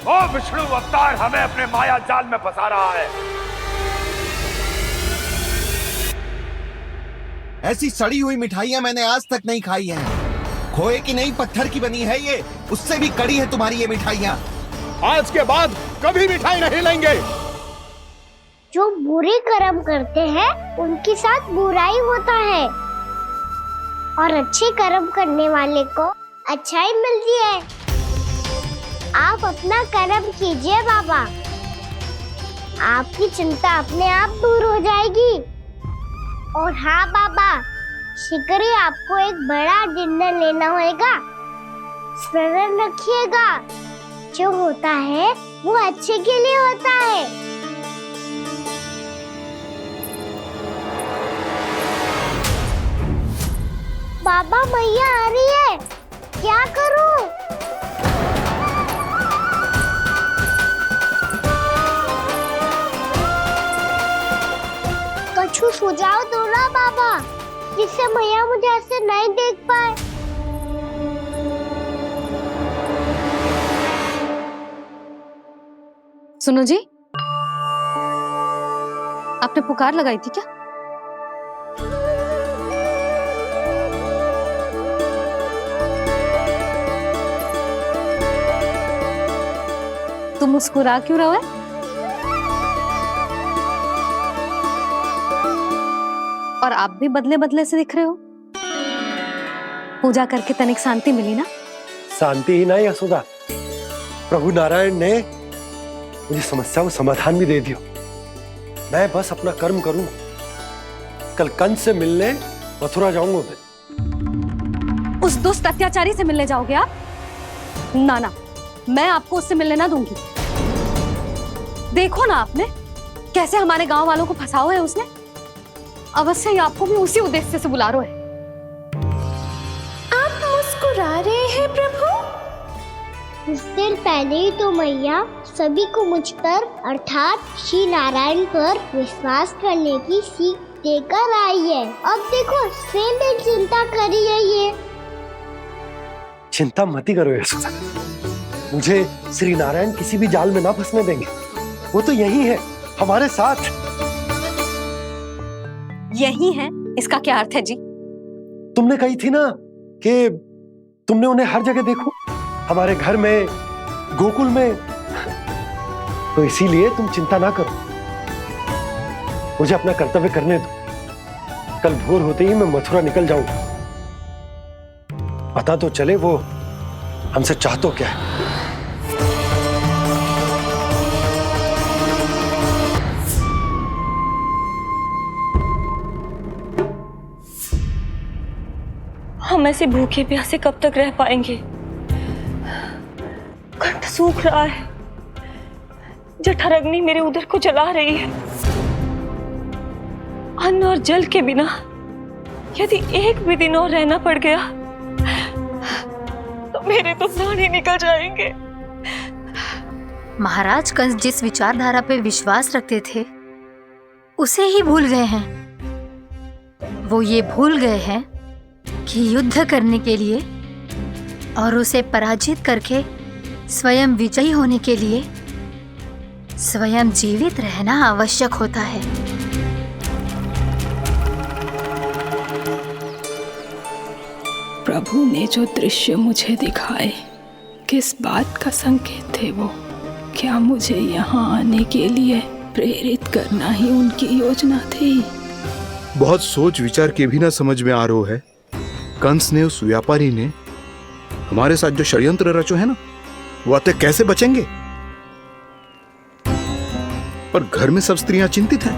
वो विष्णु अवतार हमें अपने माया जाल में फंसा रहा है। ऐसी सड़ी हुई मिठाइयां मैंने आज तक नहीं खाई हैं। खोए की नहीं, पत्थर की बनी है ये, उससे भी कड़ी है तुम्हारी ये मिठाइयां। आज के बाद कभी मिठाई नहीं लेंगे। जो बुरे कर्म करते हैं उनके साथ बुराई होता है, और अच्छे कर्म करने वाले को अच्छाई मिलती है। आप अपना कर्म कीजिए बाबा, आपकी चिंता अपने आप दूर हो जाएगी। और हाँ बाबा, शीघ्र ही आपको एक बड़ा निर्णय लेना होगा। स्मरण रखिएगा, जो होता है वो अच्छे के लिए होता है। पापा मैया आ रही है, क्या करूं? कछु सुझाव दो ना पापा, जिससे मैया मुझे ऐसे नहीं देख पाए। सुनो जी, आपने पुकार लगाई थी क्या? तुम मुस्कुरा क्यों रहे हो? और आप भी बदले बदले से दिख रहे हो। पूजा करके तनिक शांति मिली ना? शांति ही नहीं यशोदा, प्रभु नारायण ने मुझे समस्या को समाधान भी दे दियो। मैं बस अपना कर्म करूं। कल कंस से मिलने मथुरा जाऊंगा मैं। उस दुष्ट अत्याचारी से मिलने जाओगे आप? ना ना, मैं आपको उससे मिलने ना दूंगी। देखो ना आपने कैसे हमारे गांव वालों को फंसाओ है उसने। अवश्य ही आपको भी उसी उद्देश्य से बुला रहा है। आप मुस्कुरा रहे हैं प्रभु? कुछ देर पहले ही तो मैया सभी को मुझ पर अर्थात श्री नारायण पर विश्वास करने की सीख देकर आई है। अब देखो स्वयं भी चिंता करी है ये। चिंता मत ही करो यशोदा, मुझे श्री नारायण किसी भी जाल में ना फंसने देंगे। वो तो यही है हमारे साथ। यही है, इसका क्या अर्थ है जी? तुमने कही थी ना कि तुमने उन्हें हर जगह देखो, हमारे घर में, गोकुल में। तो इसीलिए तुम चिंता ना करो, मुझे अपना कर्तव्य करने दो। कल भोर होते ही मैं मथुरा निकल जाऊंगा। पता तो चले वो हमसे चाहतो क्या है। हम ऐसे भूखे प्यासे कब तक रह पाएंगे? कंठ सूख रहा है, जठराग्नि मेरे उदर को जला रही है। अन्न और जल के बिना यदि एक भी दिन और रहना पड़ गया तो मेरे तो प्राण ही निकल जाएंगे। महाराज कंस जिस विचारधारा पे विश्वास रखते थे उसे ही भूल गए हैं। वो ये भूल गए हैं कि युद्ध करने के लिए और उसे पराजित करके स्वयं विजयी होने के लिए स्वयं जीवित रहना आवश्यक होता है। प्रभु ने जो दृश्य मुझे दिखाए, किस बात का संकेत थे वो? क्या मुझे यहाँ आने के लिए प्रेरित करना ही उनकी योजना थी? बहुत सोच विचार के भी ना समझ में आ रहा है। कंस ने, उस व्यापारी ने हमारे साथ जो षड्यंत्र रचो है ना, वो आते कैसे बचेंगे? पर घर में सब स्त्रियां चिंतित हैं।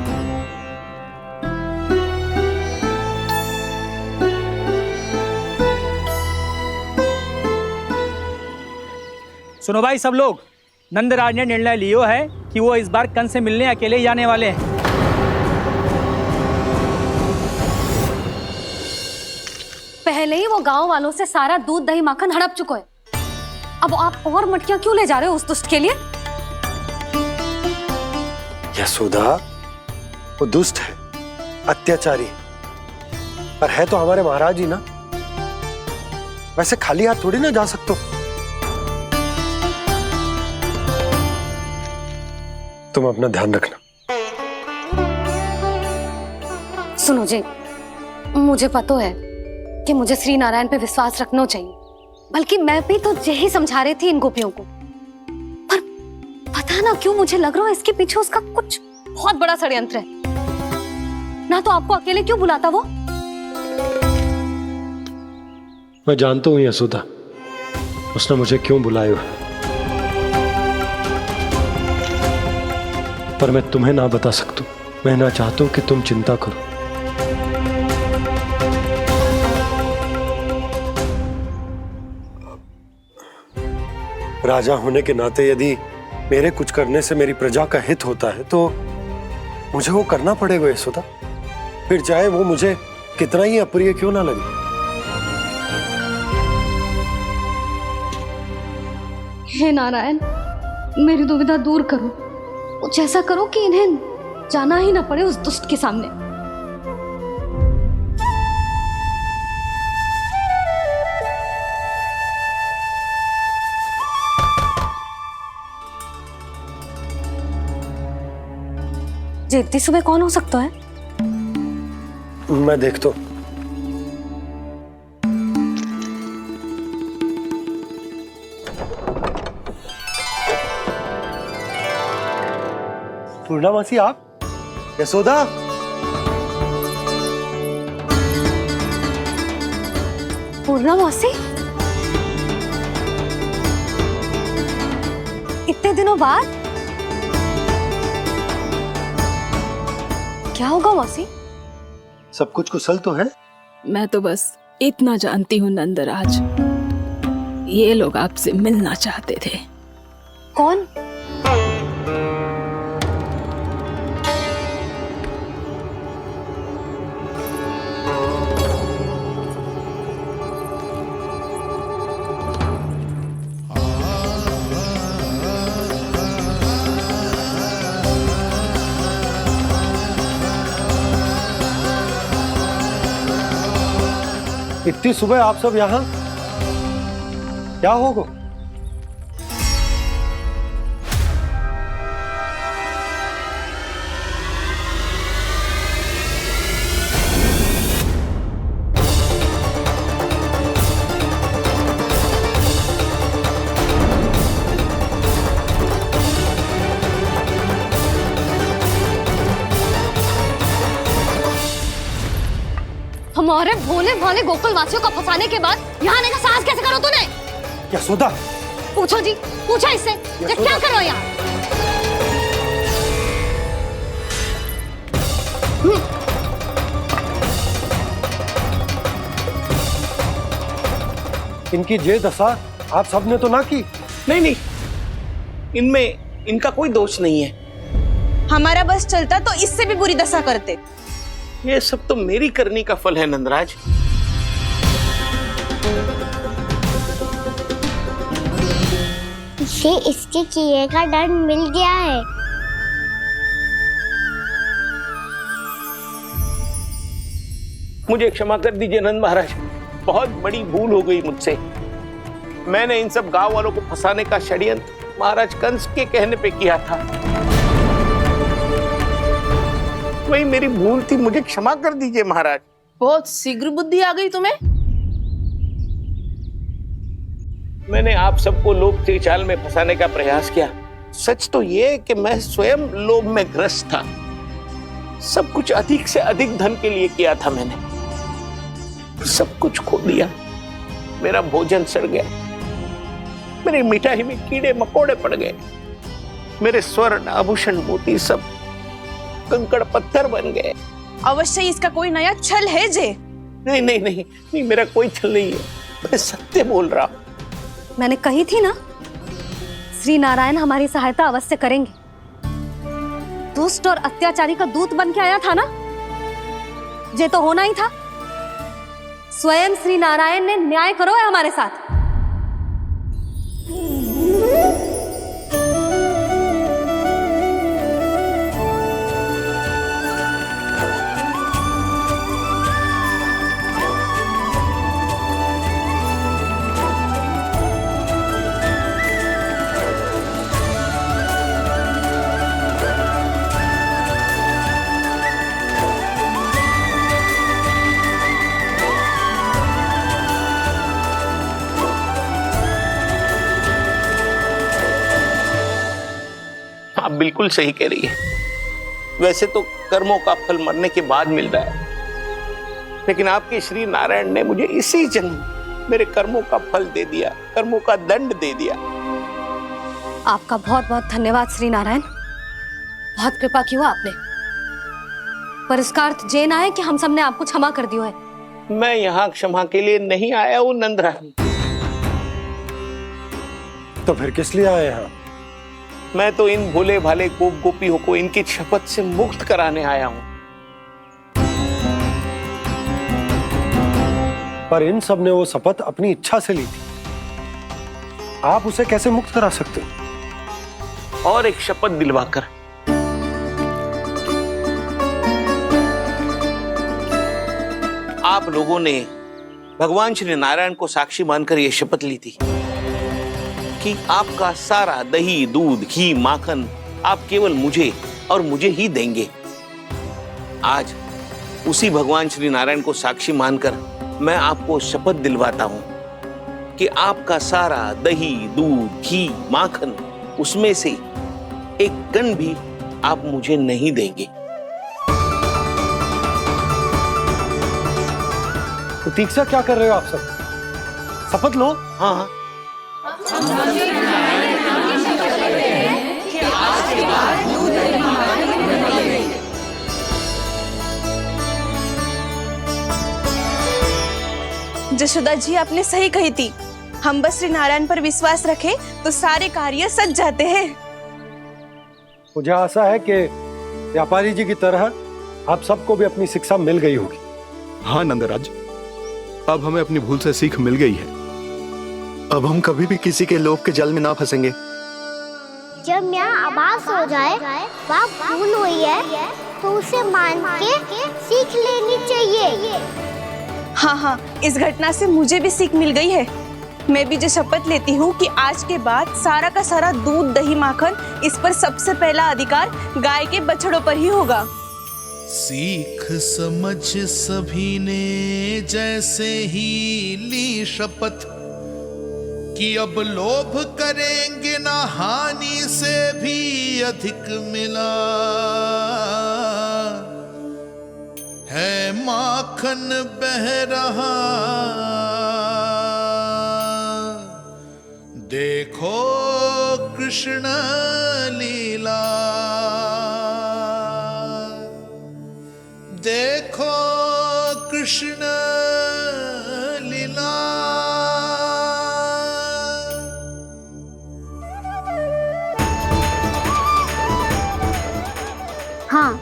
सुनो भाई सब लोग, नंदराज ने निर्णय लियो है कि वो इस बार कंस से मिलने अकेले ही आने वाले हैं। पहले ही वो गांव वालों से सारा दूध दही माखन हड़प चुका है। अब आप और मटकियां क्यों ले जा रहे हो उस दुष्ट के लिए? यशोदा, वो दुष्ट है, अत्याचारी, पर है तो हमारे महाराज ही ना। वैसे खाली हाथ थोड़ी ना जा सकते। तुम अपना ध्यान रखना। सुनो जी, मुझे पता है कि मुझे श्री नारायण पे विश्वास रखना चाहिए, बल्कि मैं भी तो यही समझा रही थी इन गोपियों को। पर पता ना क्यों मुझे लग रहा है इसके पीछे उसका कुछ बहुत बड़ा षड्यंत्र है। ना तो आपको अकेले क्यों बुलाता वो? मैं जानता हूँ यशोदा, उसने मुझे क्यों बुलाया, पर मैं तुम्हें ना बता सकता। मैं ना चाहता हूं कि तुम चिंता करो। राजा होने के नाते यदि मेरे कुछ करने से मेरी प्रजा का हित होता है तो मुझे वो करना पड़ेगा यशोदा, फिर चाहे वो मुझे कितना ही अप्रिय क्यों ना लगे। हे नारायण, मेरी दुविधा दूर करो। कुछ ऐसा करो कि इन्हें जाना ही ना पड़े उस दुष्ट के सामने। जी इतनी सुबह कौन हो सकता है? मैं देखता हूं। पूर्णा मासी, आप? यशोदा? पूर्णा मासी, इतने दिनों बाद? क्या होगा मासी? सब कुछ कुशल तो है? मैं तो बस इतना जानती हूँ नंदराज, ये लोग आपसे मिलना चाहते थे। कौन? इतनी सुबह आप सब यहाँ? क्या होगा? हमारे भोले भाले गोकुल वासियों को फंसाने के बाद यहाँ आने का साहस कैसे करो तूने? यशोदा! पूछो जी, पूछा इससे, ये क्या करो यहाँ? इनकी ये दशा आप सबने तो ना की? नहीं नहीं, इनमें इनका कोई दोष नहीं है। हमारा बस चलता तो इससे भी बुरी दशा करते। ये सब तो मेरी करनी का फल है नंदराज। इसे इसके किए का दंड मिल गया है। मुझे क्षमा कर दीजिए नंद महाराज, बहुत बड़ी भूल हो गई मुझसे। मैंने इन सब गांव वालों को फंसाने का षड्यंत्र महाराज कंस के कहने पे किया था। वही मेरी भूल थी, मुझे क्षमा कर दीजिए महाराज। बहुत शीघ्र बुद्धि आ गई तुम्हें। मैंने आप सबको लोभ के जाल में फंसाने का प्रयास किया। सच तो ये कि मैं स्वयं लोभ में ग्रस्त था। सब कुछ अधिक से अधिक धन के लिए किया था मैंने। सब कुछ खो दिया। मेरा भोजन सड़ गया, मेरी मिठाई में कीड़े मकोड़े पड़ गए, मेरे स्वर्ण आभूषण मोती सब कंकड़ पत्थर बन गए। अवश्य इसका कोई नया छल है जे। नहीं नहीं नहीं नहीं, मेरा कोई छल नहीं है, मैं सत्य बोल रहा हूं। मैंने कही थी ना, श्री नारायण हमारी सहायता अवश्य करेंगे। दुष्ट और अत्याचारी का दूत बन के आया था ना, ये तो होना ही था। स्वयं श्री नारायण ने न्याय करो है हमारे साथ। आप बिल्कुल सही कह रही है। वैसे तो कर्मों का फल मरने के बाद मिल रहा है, लेकिन आपके श्री नारायण ने मुझे इसी जन्म मेरे कर्मों का फल दे दिया, कर्मों का दंड दे दिया। आपका बहुत बहुत धन्यवाद श्री नारायण, बहुत कृपा की हो आपने। पर इसका अर्थ ये ना है कि हम सबने आपको क्षमा कर दिया है। मैं यहाँ क्षमा के लिए नहीं आया हूँ नंदराज। तो फिर किस लिए आए यहाँ? मैं तो इन भोले भाले गोप गोपियों को इनकी शपथ से मुक्त कराने आया हूँ। पर इन सब ने वो शपथ अपनी इच्छा से ली थी। आप उसे कैसे मुक्त करा सकते हो? और एक शपथ दिलवाकर। आप लोगों ने भगवान श्री नारायण को साक्षी मानकर यह शपथ ली थी कि आपका सारा दही, दूध, घी, माखन आप केवल मुझे और मुझे ही देंगे। आज उसी भगवान श्री नारायण को साक्षी मानकर मैं आपको शपथ दिलवाता हूं कि आपका सारा दही, दूध, घी, माखन, उसमें से एक कण भी आप मुझे नहीं देंगे। प्रतीक्षा क्या कर रहे हो आप सब? शपथ लो। हाँ हाँ। जशोदा जी आपने सही कही थी, हम बस श्री नारायण पर विश्वास रखें तो सारे कार्य सज जाते हैं। मुझे आशा है कि व्यापारी जी की तरह आप सबको भी अपनी शिक्षा मिल गई होगी। हाँ नंदराज, अब हमें अपनी भूल से सीख मिल गई है। अब हम कभी भी किसी के लोभ के जल में ना फंसेंगे। जब यहाँ आभास हो जाए वहाँ भूल हुई है तो उसे मान के सीख लेनी चाहिए। हाँ हाँ, इस घटना से मुझे भी सीख मिल गई है। मैं भी जो शपथ लेती हूँ कि आज के बाद सारा का सारा दूध, दही, माखन, इस पर सबसे पहला अधिकार गाय के बछड़ों पर ही होगा। सीख समझ सभी ने जैसे ही ली शपथ कि अब लोभ करेंगे ना हानि से भी अधिक मिला है, माखन बह रहा देखो कृष्ण लीला, देखो कृष्ण लीला। हाँ,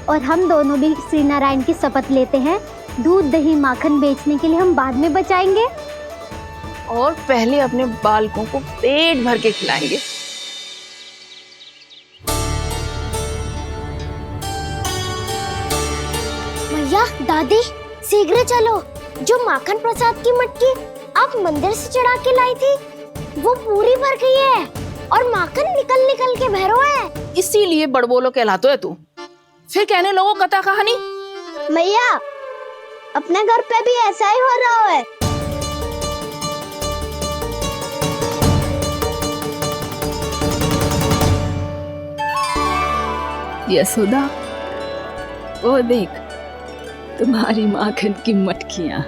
और हम दोनों भी श्री नारायण की शपथ लेते हैं, दूध, दही, माखन बेचने के लिए हम बाद में बचाएंगे और पहले अपने बालकों को पेट भर के खिलाएंगे। भैया, दादी, शीघ्र चलो। जो माखन प्रसाद की मटकी आप मंदिर से चढ़ा के लाई थी वो पूरी भर गई है और माखन निकल निकल के बह रहा है। इसीलिए बड़बोलो कहलाते है तू। फिर कहने लोगों कथा कहानी। भैया, अपने घर पे भी ऐसा ही हो रहा है। यशोदा, वो देख तुम्हारी माखन की मटकियां।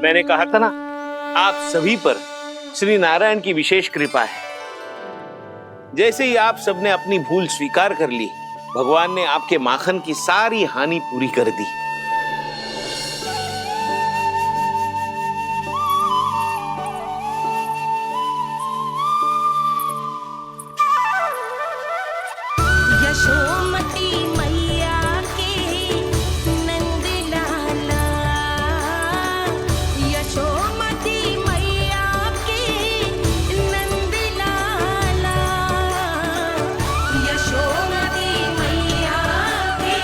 मैंने कहा था ना, आप सभी पर श्री नारायण की विशेष कृपा है। जैसे ही आप सबने अपनी भूल स्वीकार कर ली, भगवान ने आपके माखन की सारी हानि पूरी कर दी। यशोमती मैया के नंद लाला, यशोमती मैया के नंद लाला, यशोमती मैया के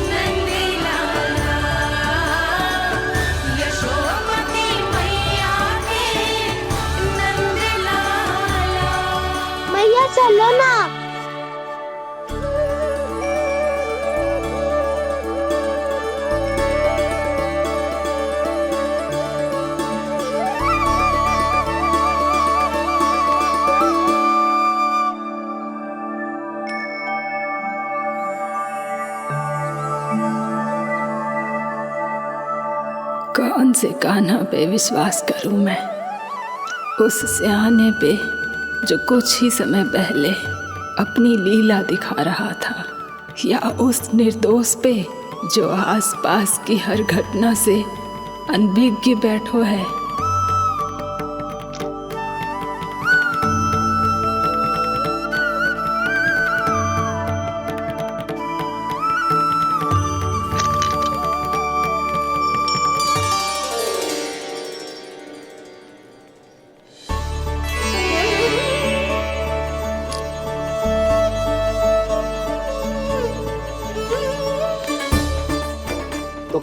नंद लाला, यशोमती मैया के नंद लाला। मैया चलो ना। कौन से कान्हा पे विश्वास करूं मैं? उस सियाने पे जो कुछ ही समय पहले अपनी लीला दिखा रहा था, या उस निर्दोष पे जो आसपास की हर घटना से अनभिज्ञ बैठो है।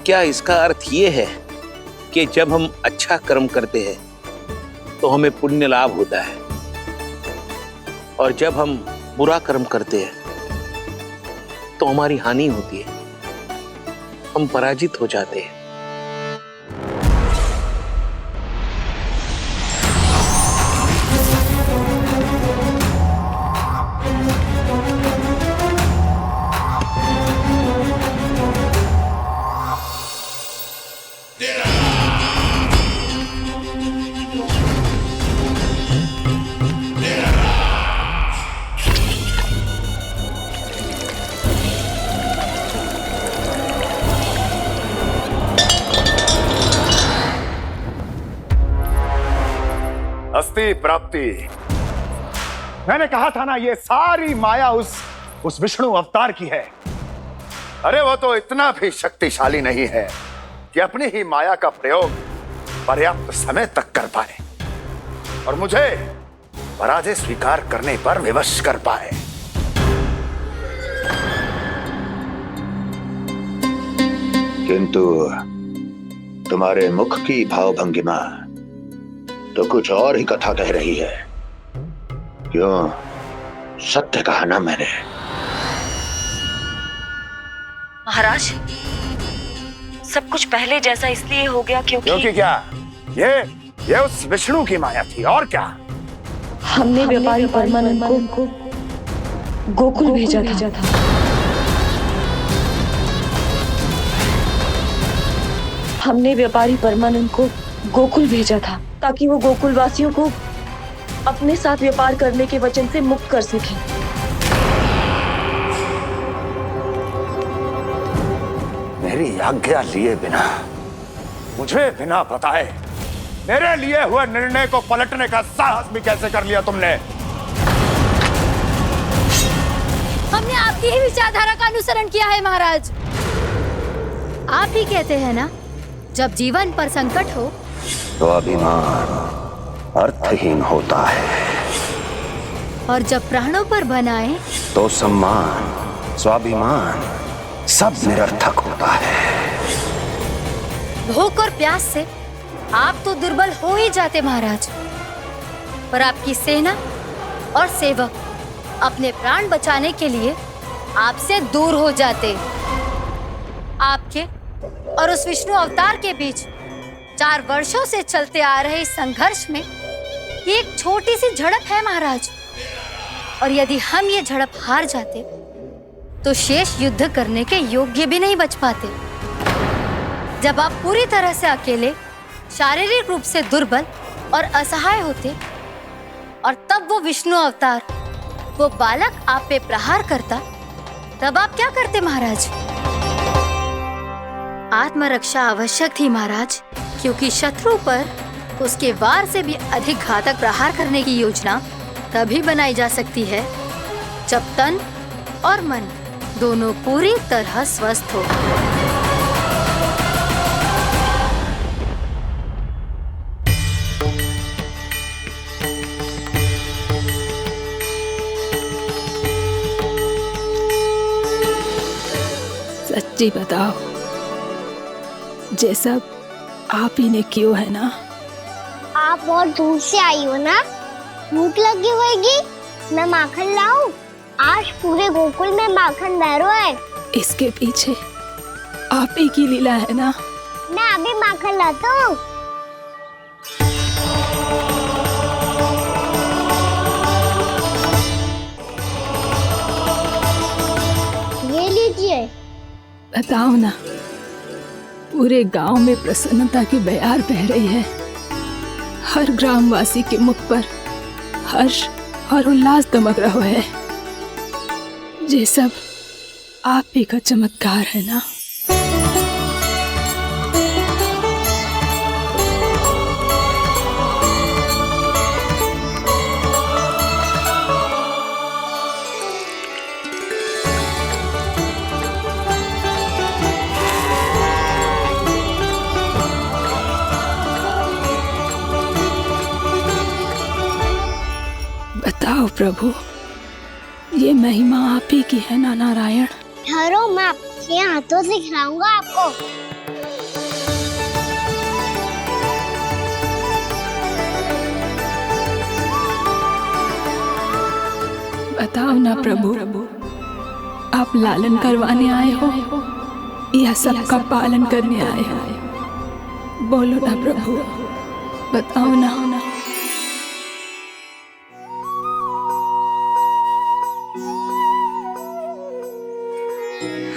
क्या इसका अर्थ ये है कि जब हम अच्छा कर्म करते हैं तो हमें पुण्य लाभ होता है, और जब हम बुरा कर्म करते हैं तो हमारी हानि होती है, हम पराजित हो जाते हैं? अस्ति प्राप्ति। मैंने कहा था ना, ये सारी माया उस विष्णु अवतार की है। अरे वो तो इतना भी शक्तिशाली नहीं है कि अपनी ही माया का प्रयोग पर्याप्त समय तक कर पाए और मुझे पराजय स्वीकार करने पर विवश कर पाए। किंतु तुम्हारे मुख की भावभंगिमा तो कुछ और ही कथा कह रही है। क्यों? सत्य कहा ना मैंने। महाराज, सब कुछ पहले जैसा इसलिए हो गया क्योंकि क्या? ये उस विष्णु की माया थी, और क्या? हमने व्यापारी परमानंद को गोकुल भेजा था। हमने व्यापारी परमानंद को गोकुल भेजा था ताकि वो गोकुल वासियों को अपने साथ व्यापार करने के वचन से मुक्त कर सके। मेरी आज्ञा लिए बिना, मुझे बिना बताए मेरे लिए हुए निर्णय को पलटने का साहस भी कैसे कर लिया तुमने? हमने आपकी ही विचारधारा का अनुसरण किया है महाराज। आप ही कहते हैं ना, जब जीवन पर संकट हो तो अभिमान अर्थहीन होता है, और जब प्राणों पर बनाए तो सम्मान स्वाभिमान सब निरर्थक होता है। भूख और प्यास से आप तो दुर्बल हो ही जाते महाराज, पर आपकी सेना और सेवक अपने प्राण बचाने के लिए आपसे दूर हो जाते। आपके और उस विष्णु अवतार के बीच 4 वर्षों से चलते आ रहे इस संघर्ष में ये एक छोटी सी झड़प है महाराज, और यदि हम ये झड़प हार जाते तो शेष युद्ध करने के योग्य भी नहीं बच पाते। जब आप पूरी तरह से अकेले, शारीरिक रूप से दुर्बल और असहाय होते, और तब वो विष्णु अवतार, वो बालक आप पे प्रहार करता, तब आप क्या करते महाराज? आत्मरक्षा आवश्यक थी महाराज, क्योंकि शत्रु पर उसके वार से भी अधिक घातक प्रहार करने की योजना तभी बनाई जा सकती है जब तन और मन दोनों पूरी तरह स्वस्थ हो। सच्ची बताओ, जैसा आप ही ने किया है ना? आप बहुत दूर से आई हो ना, भूख लगी होगी। मैं माखन लाऊं? आज पूरे गोकुल में माखन बह रहा है। इसके पीछे आप ही की लीला है ना? मैं अभी माखन लाता हूँ। ये लीजिए। बताओ ना, पूरे गांव में प्रसन्नता की बयार बह रही है। हर ग्रामवासी के मुख पर हर्ष और उल्लास दमक रहा है। ये सब आप ही का चमत्कार है ना? बताओ प्रभु, ये महिमा आप ही की है ना नारायण? ठहरो, मैं आपके हाथों से खिलाऊंगा आपको। ना प्रभु, आप लालन करवाने आए हो या सबका पालन करने आए हो? बोलो ना प्रभु, बताओ ना।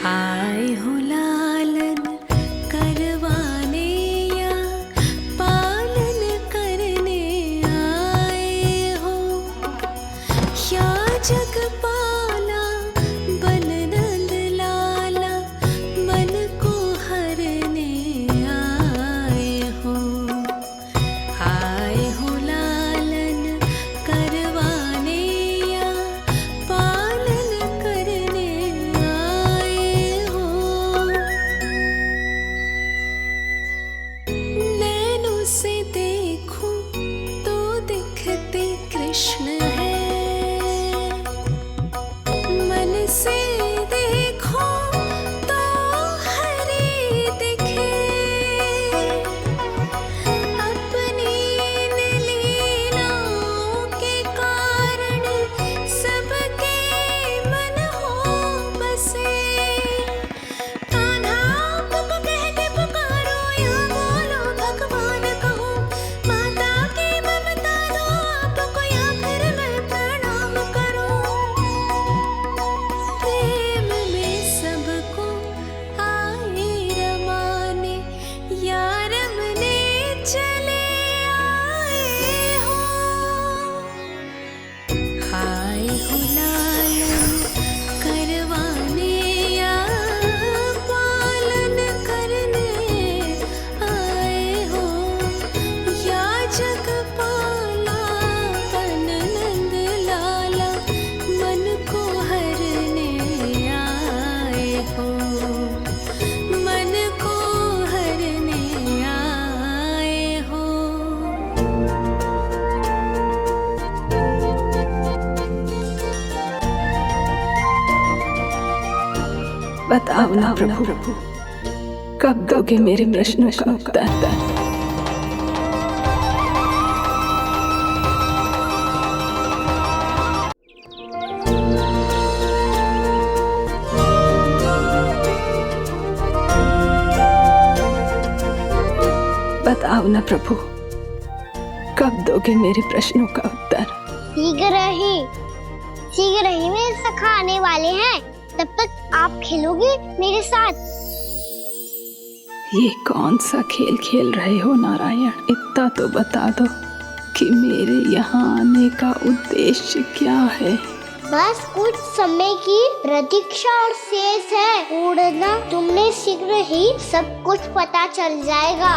आए हो लालन करवाने या पालन करने आए हो, या जगपाला बन नंद लाला मन को हरने आए हो। आए हो लालन करवाने या पालन करने आए हो। नैनों से देखूं तो दिखते कृष्ण है, मन से देखो तो हरि दिखे। अपनी इन लीलाओं के कारण सबके मन हो बसे। कान्हा आपको कह के पुकारो या बोलो भगवान कहो, माता की ममता दो आपको या फिर मैं प्रणाम करूं। प्रेम में सबको आए रमाने, या रमने चले आए हो। आए हो लालन करवाने या पालन करने आए हो, या जगपाला बन नंद लाला मन को हरने आए हो। मन को हरने आए हो। बताओ ना प्रभु, कब दोगे मेरे प्रश्नों का उत्तर? बताओ ना प्रभु, कब दोगे मेरे प्रश्नों का उत्तर? शीघ्र ही मेरे सखा आने वाले हैं, तब तक आप खेलोगे मेरे साथ। ये कौन सा खेल खेल रहे हो नारायण? इतना तो बता दो कि मेरे यहाँ आने का उद्देश्य क्या है? बस कुछ समय की प्रतीक्षा और शेष है। उड़ना तुमने शीघ्र ही सब कुछ पता चल जाएगा।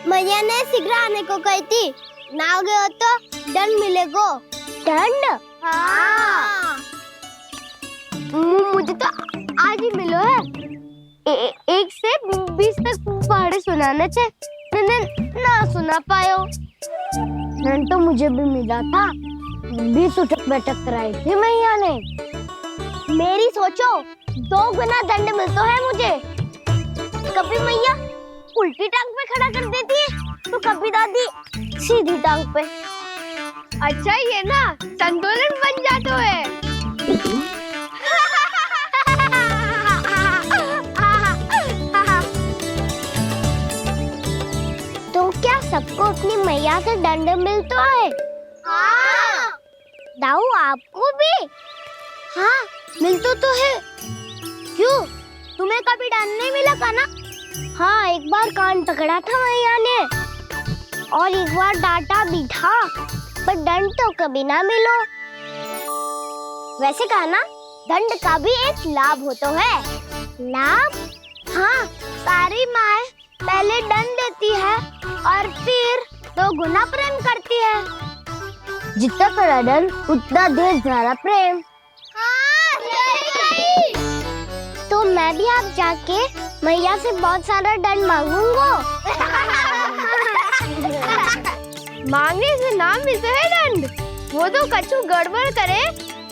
मैया ने शीघ्र आने को कही थी, ना हो गए हो तो दंड मिलेगा। दंड? हाँ। मुझे तो आज ही मिलो है। 1 से 20 तक पहाड़े सुनाने थे, ना सुना पायो। दंड तो मुझे भी मिला था, 20 उठक बैठक कराई थी मैया ने। मेरी सोचो 2 गुना दंड मिलता है मुझे। कभी मैया उल्टी टांग पे खड़ा कर देती है, तो कभी दादी सीधी टांग पे। अच्छा ये ना संतुलन बन जाता है। तो क्या सबको अपनी मैया से दंड मिलता है? हाँ। दाऊ आपको भी? हाँ मिलता तो है। क्यों, तुम्हें कभी दंड नहीं मिला था ना? हाँ, एक बार कान पकड़ा था मैया ने और एक बार डांटा भी था, पर दंड तो कभी ना मिलो। वैसे कहा ना, दंड का भी एक लाभ होता है। लाभ? हाँ, सारी माँ पहले दंड देती है और फिर 2 गुना प्रेम करती है। जितना कड़ा दंड उतना ढेर सारा प्रेम। हाँ, तो मैं भी आप जाके मैया से बहुत सारा दंड मांगूंगा। मांगने से नाम मिलता है दंड। वो तो कछु गड़बड़ करे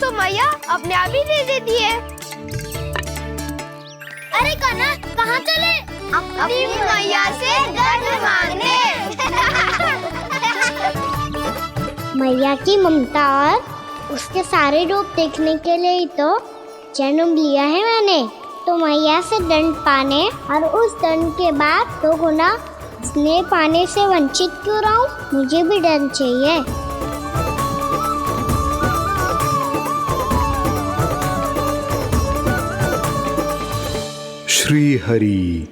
तो मैया अपने आप ही दे देती है। अरे कान्हा कहाँ चले? अपनी मैया से दंड मांगने। मैया की ममता और उसके सारे रूप देखने के लिए ही तो जन्म लिया है मैंने। तो मैया से दंड पाने और उस दंड के बाद 2 गुना स्नेह पाने से वंचित क्यों रहूं? मुझे भी दंड चाहिए। श्री हरि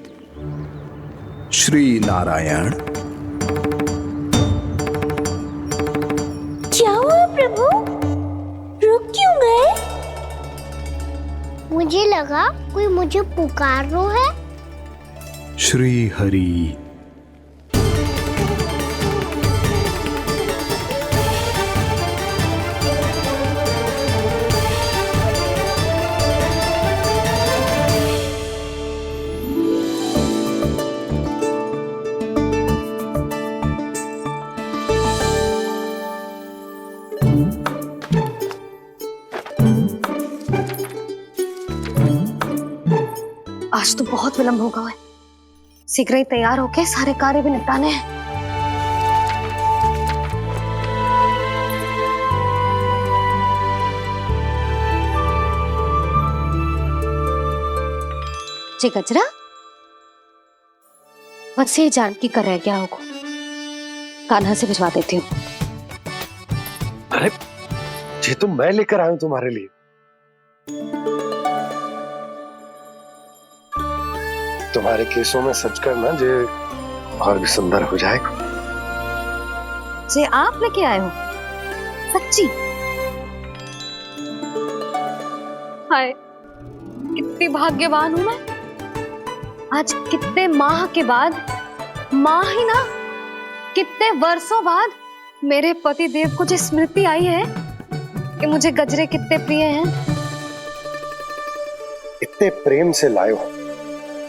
श्री नारायण। क्या हुआ प्रभु? रुक क्यों गए? मुझे लगा कोई मुझे पुकार रहा है। श्री हरि। आज तो बहुत विलंब होगा है। शीघ्र ही तैयार होके सारे कार्य भी निपटाने हैं। जी गजरा बस ये जान की कर रह गया होगा। कान्हा से भिजवा देती हूँ। अरे ये तो मैं लेकर आया हूं तुम्हारे लिए। तुम्हारे केसों में सच करना जे और भी सुंदर हो जाएगा। जे आप लेके आए हो सच्ची? हाय कितनी भाग्यवान हूं मैं। आज कितने माह के बाद, माह ही ना कितने वर्षों बाद मेरे पति देव को जो स्मृति आई है कि मुझे गजरे कितने प्रिय हैं। इतने प्रेम से लाए हो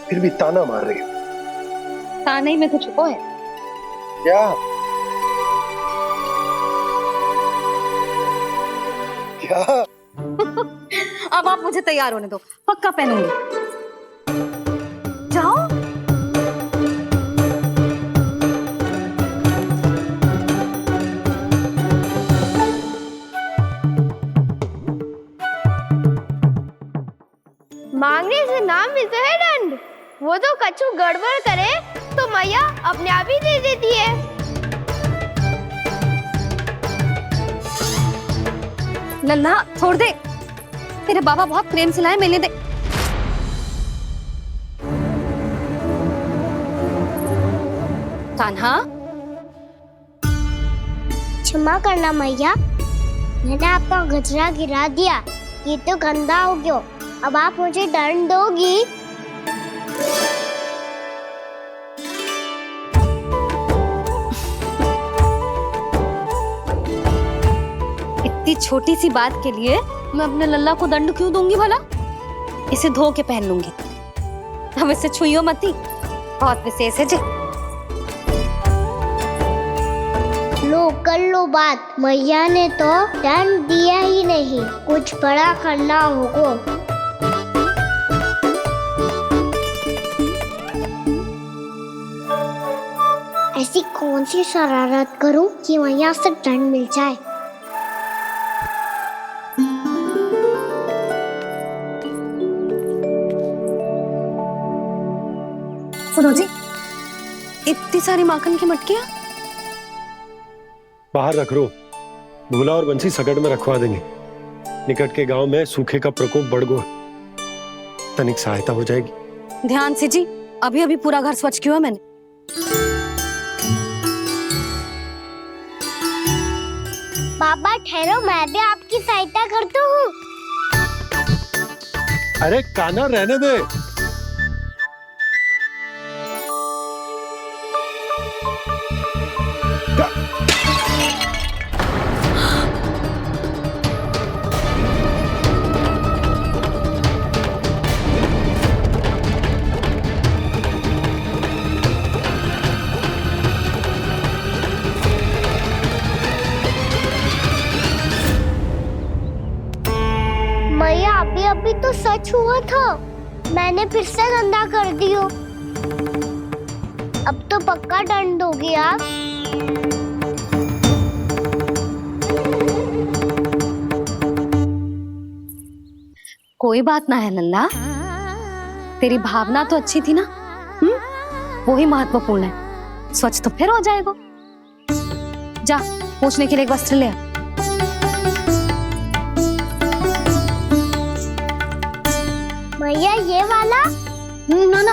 फिर भी ताना मार रही हो। ताने में कुछ छुपो है क्या? क्या? अब आप मुझे तैयार होने दो, पक्का पहनूंगी। जाओ। मांगने से नाम मिलता है दंड। वो तो कछु गड़बड़ करे तो मैया अपने आप ही दे देती है। नन्हा छोड़ दे, तेरे बाबा बहुत प्रेम से लाए, मिलने दे। कान्हा क्षमा करना मैया, मैंने आपका गजरा गिरा दिया। ये तो गंदा हो गया। अब आप मुझे दंड दोगी? इतनी छोटी सी बात के लिए मैं अपने लल्ला को दंड क्यों दूंगी भला? इसे धो के पहन लूंगी। अब इसे छुइयो मती, बहुत विशेष है जी। लो कर लो बात। मैया ने तो दंड दिया ही नहीं, कुछ बड़ा करना होगा। ऐसी कौन सी शरारत करूं कि मैया से दंड मिल जाए? सुनो जी, इतनी सारी माखन की मटकियां बाहर रख रो। भूला और बंसी सकट में रखवा देंगे। निकट के गांव में सूखे का प्रकोप बढ़ गो, तनिक सहायता हो जाएगी। ध्यान से जी, अभी अभी पूरा घर स्वच्छ किया मैंने। बाबा ठहरो, मैं भी आपकी सहायता करता हूँ। अरे कान्हा रहने दे। सच हुआ था, मैंने फिर से गंदा कर दियो। अब तो पक्का दंड दोगी आप। कोई बात ना है लल्ला, तेरी भावना तो अच्छी थी ना, वो ही महत्वपूर्ण है। स्वच्छ तो फिर हो जाएगा। जा पोंछने के लिए एक वस्त्र ले आ। भैया ये वाला? ना ना,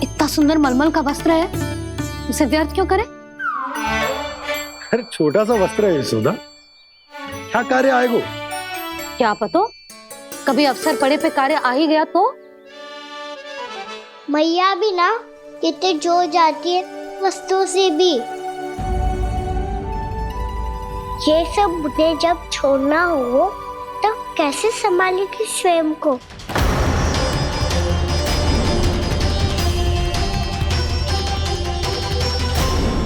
इतना सुंदर मलमल का वस्त्र है, उसे व्यर्थ क्यों करे? अरे छोटा सा वस्त्र है यशोदा, क्या कार्य आएगो? क्या पता, कभी अवसर पड़े पे कार्य आ ही गया तो? मैया भी ना कितने जो जाती है वस्तुओं से भी। ये सब मुझे जब छोड़ना हो तो कैसे संभालेगी स्वयं को?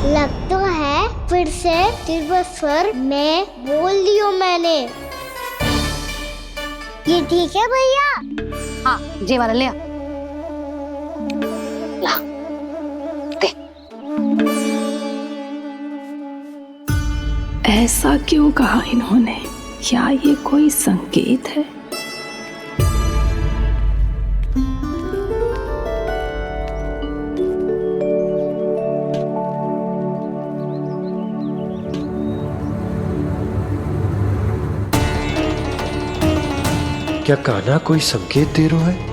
लग तो है फिर से तिरस्वर में बोल दियो मैंने। ये ठीक है भैया? हाँ, ये वाला ले आ। ला, दे। ऐसा क्यों कहा इन्होंने? क्या ये कोई संकेत है? क्या कान्हा कोई संकेत दे रहा है?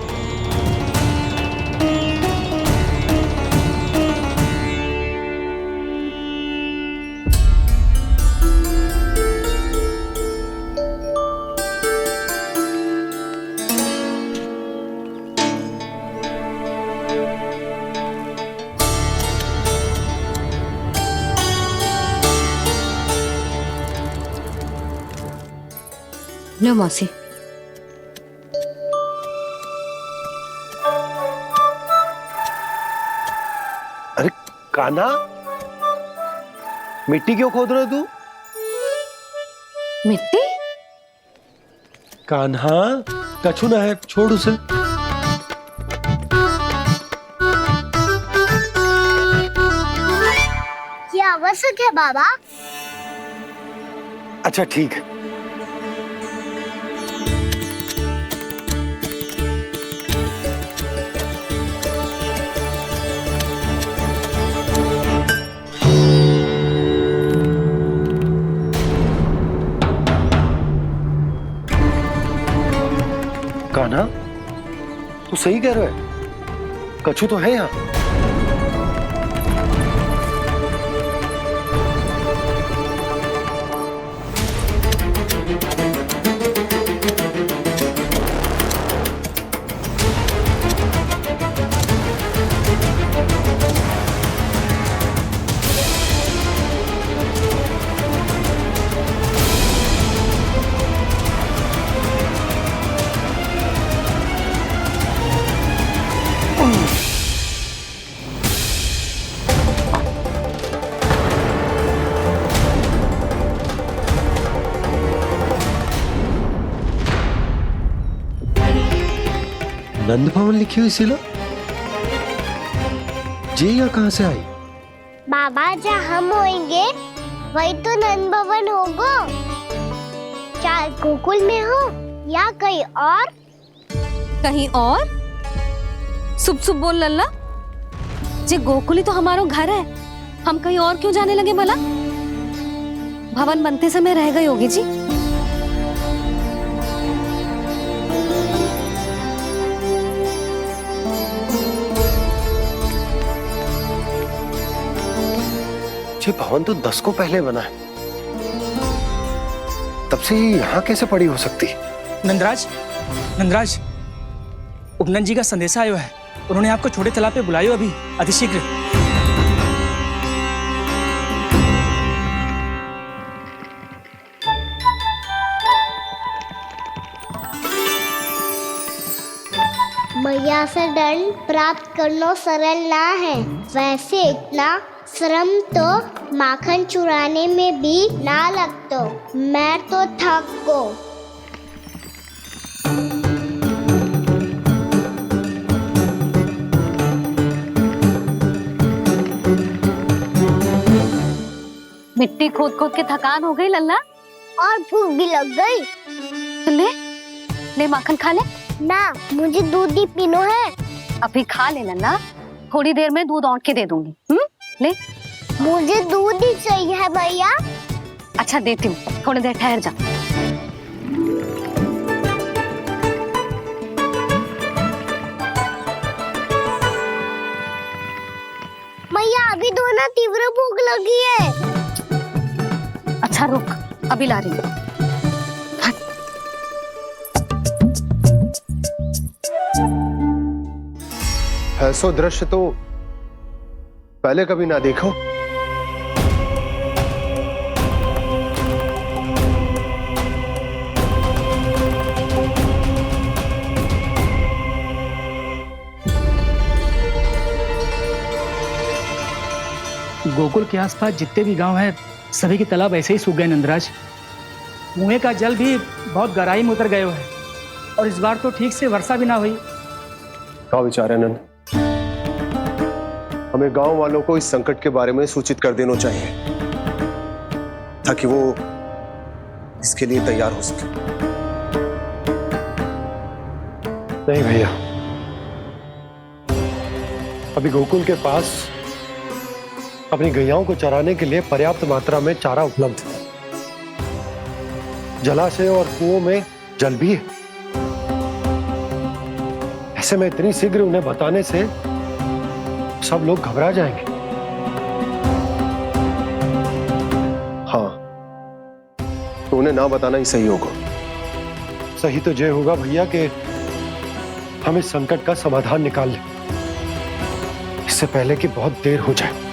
लो मौसी। अरे कान्हा, मिट्टी क्यों खोद रहे हो तू? मिट्टी? कान्हा, कछु ना है, छोड़ उसे। ये आवश्यक है बाबा। अच्छा ठीक है। कान्हा, तू सही कह रहा है, कछु तो है यहाँ। नंद भवन लिखी हुई सिला, जे यहाँ कहाँ से आई? बाबा जहाँ हम होंगे वही तो नंद भवन होगा। चाहे गोकुल में हो या कहीं और। कहीं और? सुब सुब बोल लल्ला, जे गोकुली तो हमारा घर है, हम कहीं और क्यों जाने लगे भला? भवन बनते समय रह गई होगी जी। ये भवन तो 10 को पहले बना है, तब से ये यहाँ कैसे पड़ी हो सकती? नंदराज, नंदराज, उपनंद जी का संदेशा आयो है, उन्होंने आपको छोटे तालाब पे बुलायो अभी, अतिशीघ्र। मैया से दंड प्राप्त करना सरल ना है। वैसे इतना श्रम तो माखन चुराने में भी ना लगतो। मैं तो थक गो। मिट्टी खोद खोद के थकान हो गई लल्ला, और भूख भी लग गई। तो ले ले माखन खा ले। ना, मुझे दूध ही पीना है। अभी खा ले लल्ला, थोड़ी देर में दूध औंट के दे दूंगी। ले। मुझे दूध ही चाहिए है भैया। अच्छा देती हूँ, थोड़ी देर ठहर जा। भैया अभी तो ना तीव्र भूख लगी है। अच्छा रुक, अभी ला रही हूँ। ऐसा दृश्य तो पहले कभी ना देखो। गोकुल के आसपास जितने भी गांव हैं सभी के तालाब ऐसे ही सूख गए नंदराज। कुएं का जल भी बहुत गहराई में उतर गए हुए हैं और इस बार तो ठीक से वर्षा भी ना हुई। क्या विचार है नंद? हमें गांव वालों को इस संकट के बारे में सूचित कर देना चाहिए ताकि वो इसके लिए तैयार हो सके। नहीं भैया, अभी गोकुल के पास अपनी गैयाओं को चराने के लिए पर्याप्त मात्रा में चारा उपलब्ध है। जलाशय और कुओं में जल भी है। ऐसे में इतनी शीघ्र उन्हें बताने से सब लोग घबरा जाएंगे। हाँ, तो उन्हें ना बताना ही सही होगा। सही तो ये होगा भैया कि हम इस संकट का समाधान निकाल लें, इससे पहले कि बहुत देर हो जाए।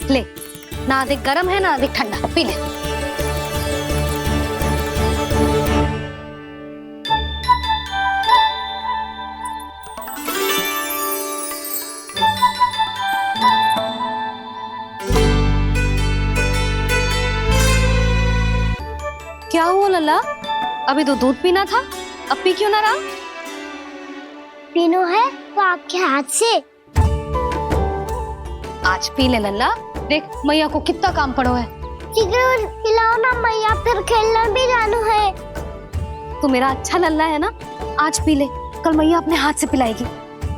ले, ना अधिक गर्म है ना अधिक ठंडा, पी ले। क्या हुआ लल्ला? अभी तो दूध पीना था, अब पी क्यों ना रहा? पीनो है तो आपके हाथ से। आज पी ले लल्ला, देख मैया को कितना काम पड़ो है। शीघ्र पिलाओ ना मैया, फिर खेलने भी जाना है। तू मेरा अच्छा लल्ला है ना, आज पी ले, कल मैया अपने हाथ से पिलाएगी।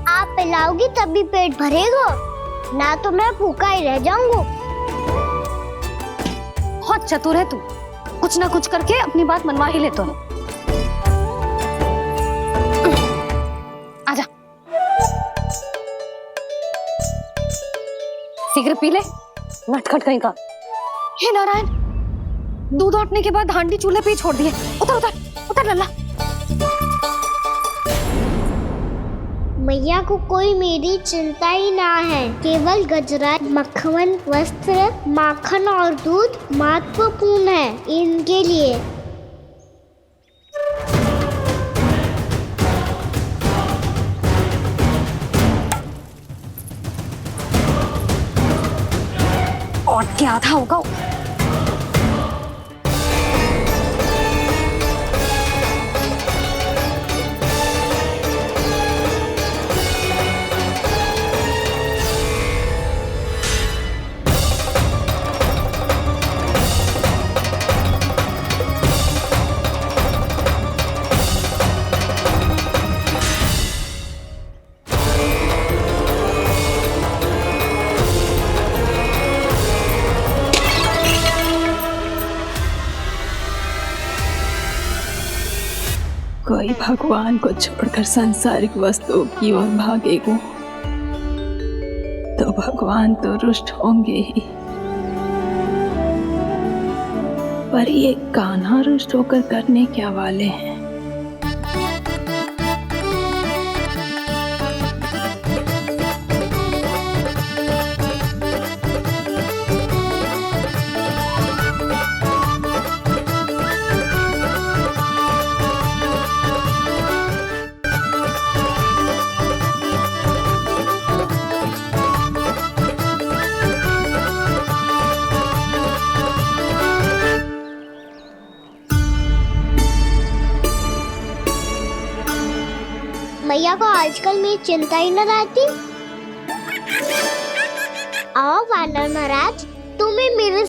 आप पिलाओगी तभी पेट भरेगा, ना तो मैं भूखा ही रह जाऊंगा। बहुत चतुर है तू, कुछ ना कुछ करके अपनी बात मनवा ही लेता है। आजा, शीघ्र पी ले, नटखट कहीं का। हे नारायण, दूध औटने के बाद हांडी चूल्हे पे ही छोड़ दिए। उतर उतर उतर लल्ला। मैया को कोई मेरी चिंता ही ना है, केवल गजरा, मक्खन, वस्त्र, माखन और दूध महत्वपूर्ण है इनके लिए। और क्या था होगा? कोई भगवान को छोड़कर सांसारिक वस्तुओं की ओर भागेगा तो भगवान तो रुष्ट होंगे ही, पर ये कान्हा रुष्ट होकर करने क्या वाले हैं? मैया को आजकल मेरी चिंता ही न रहती। आओ वानर महाराज, तुम्हें मेरे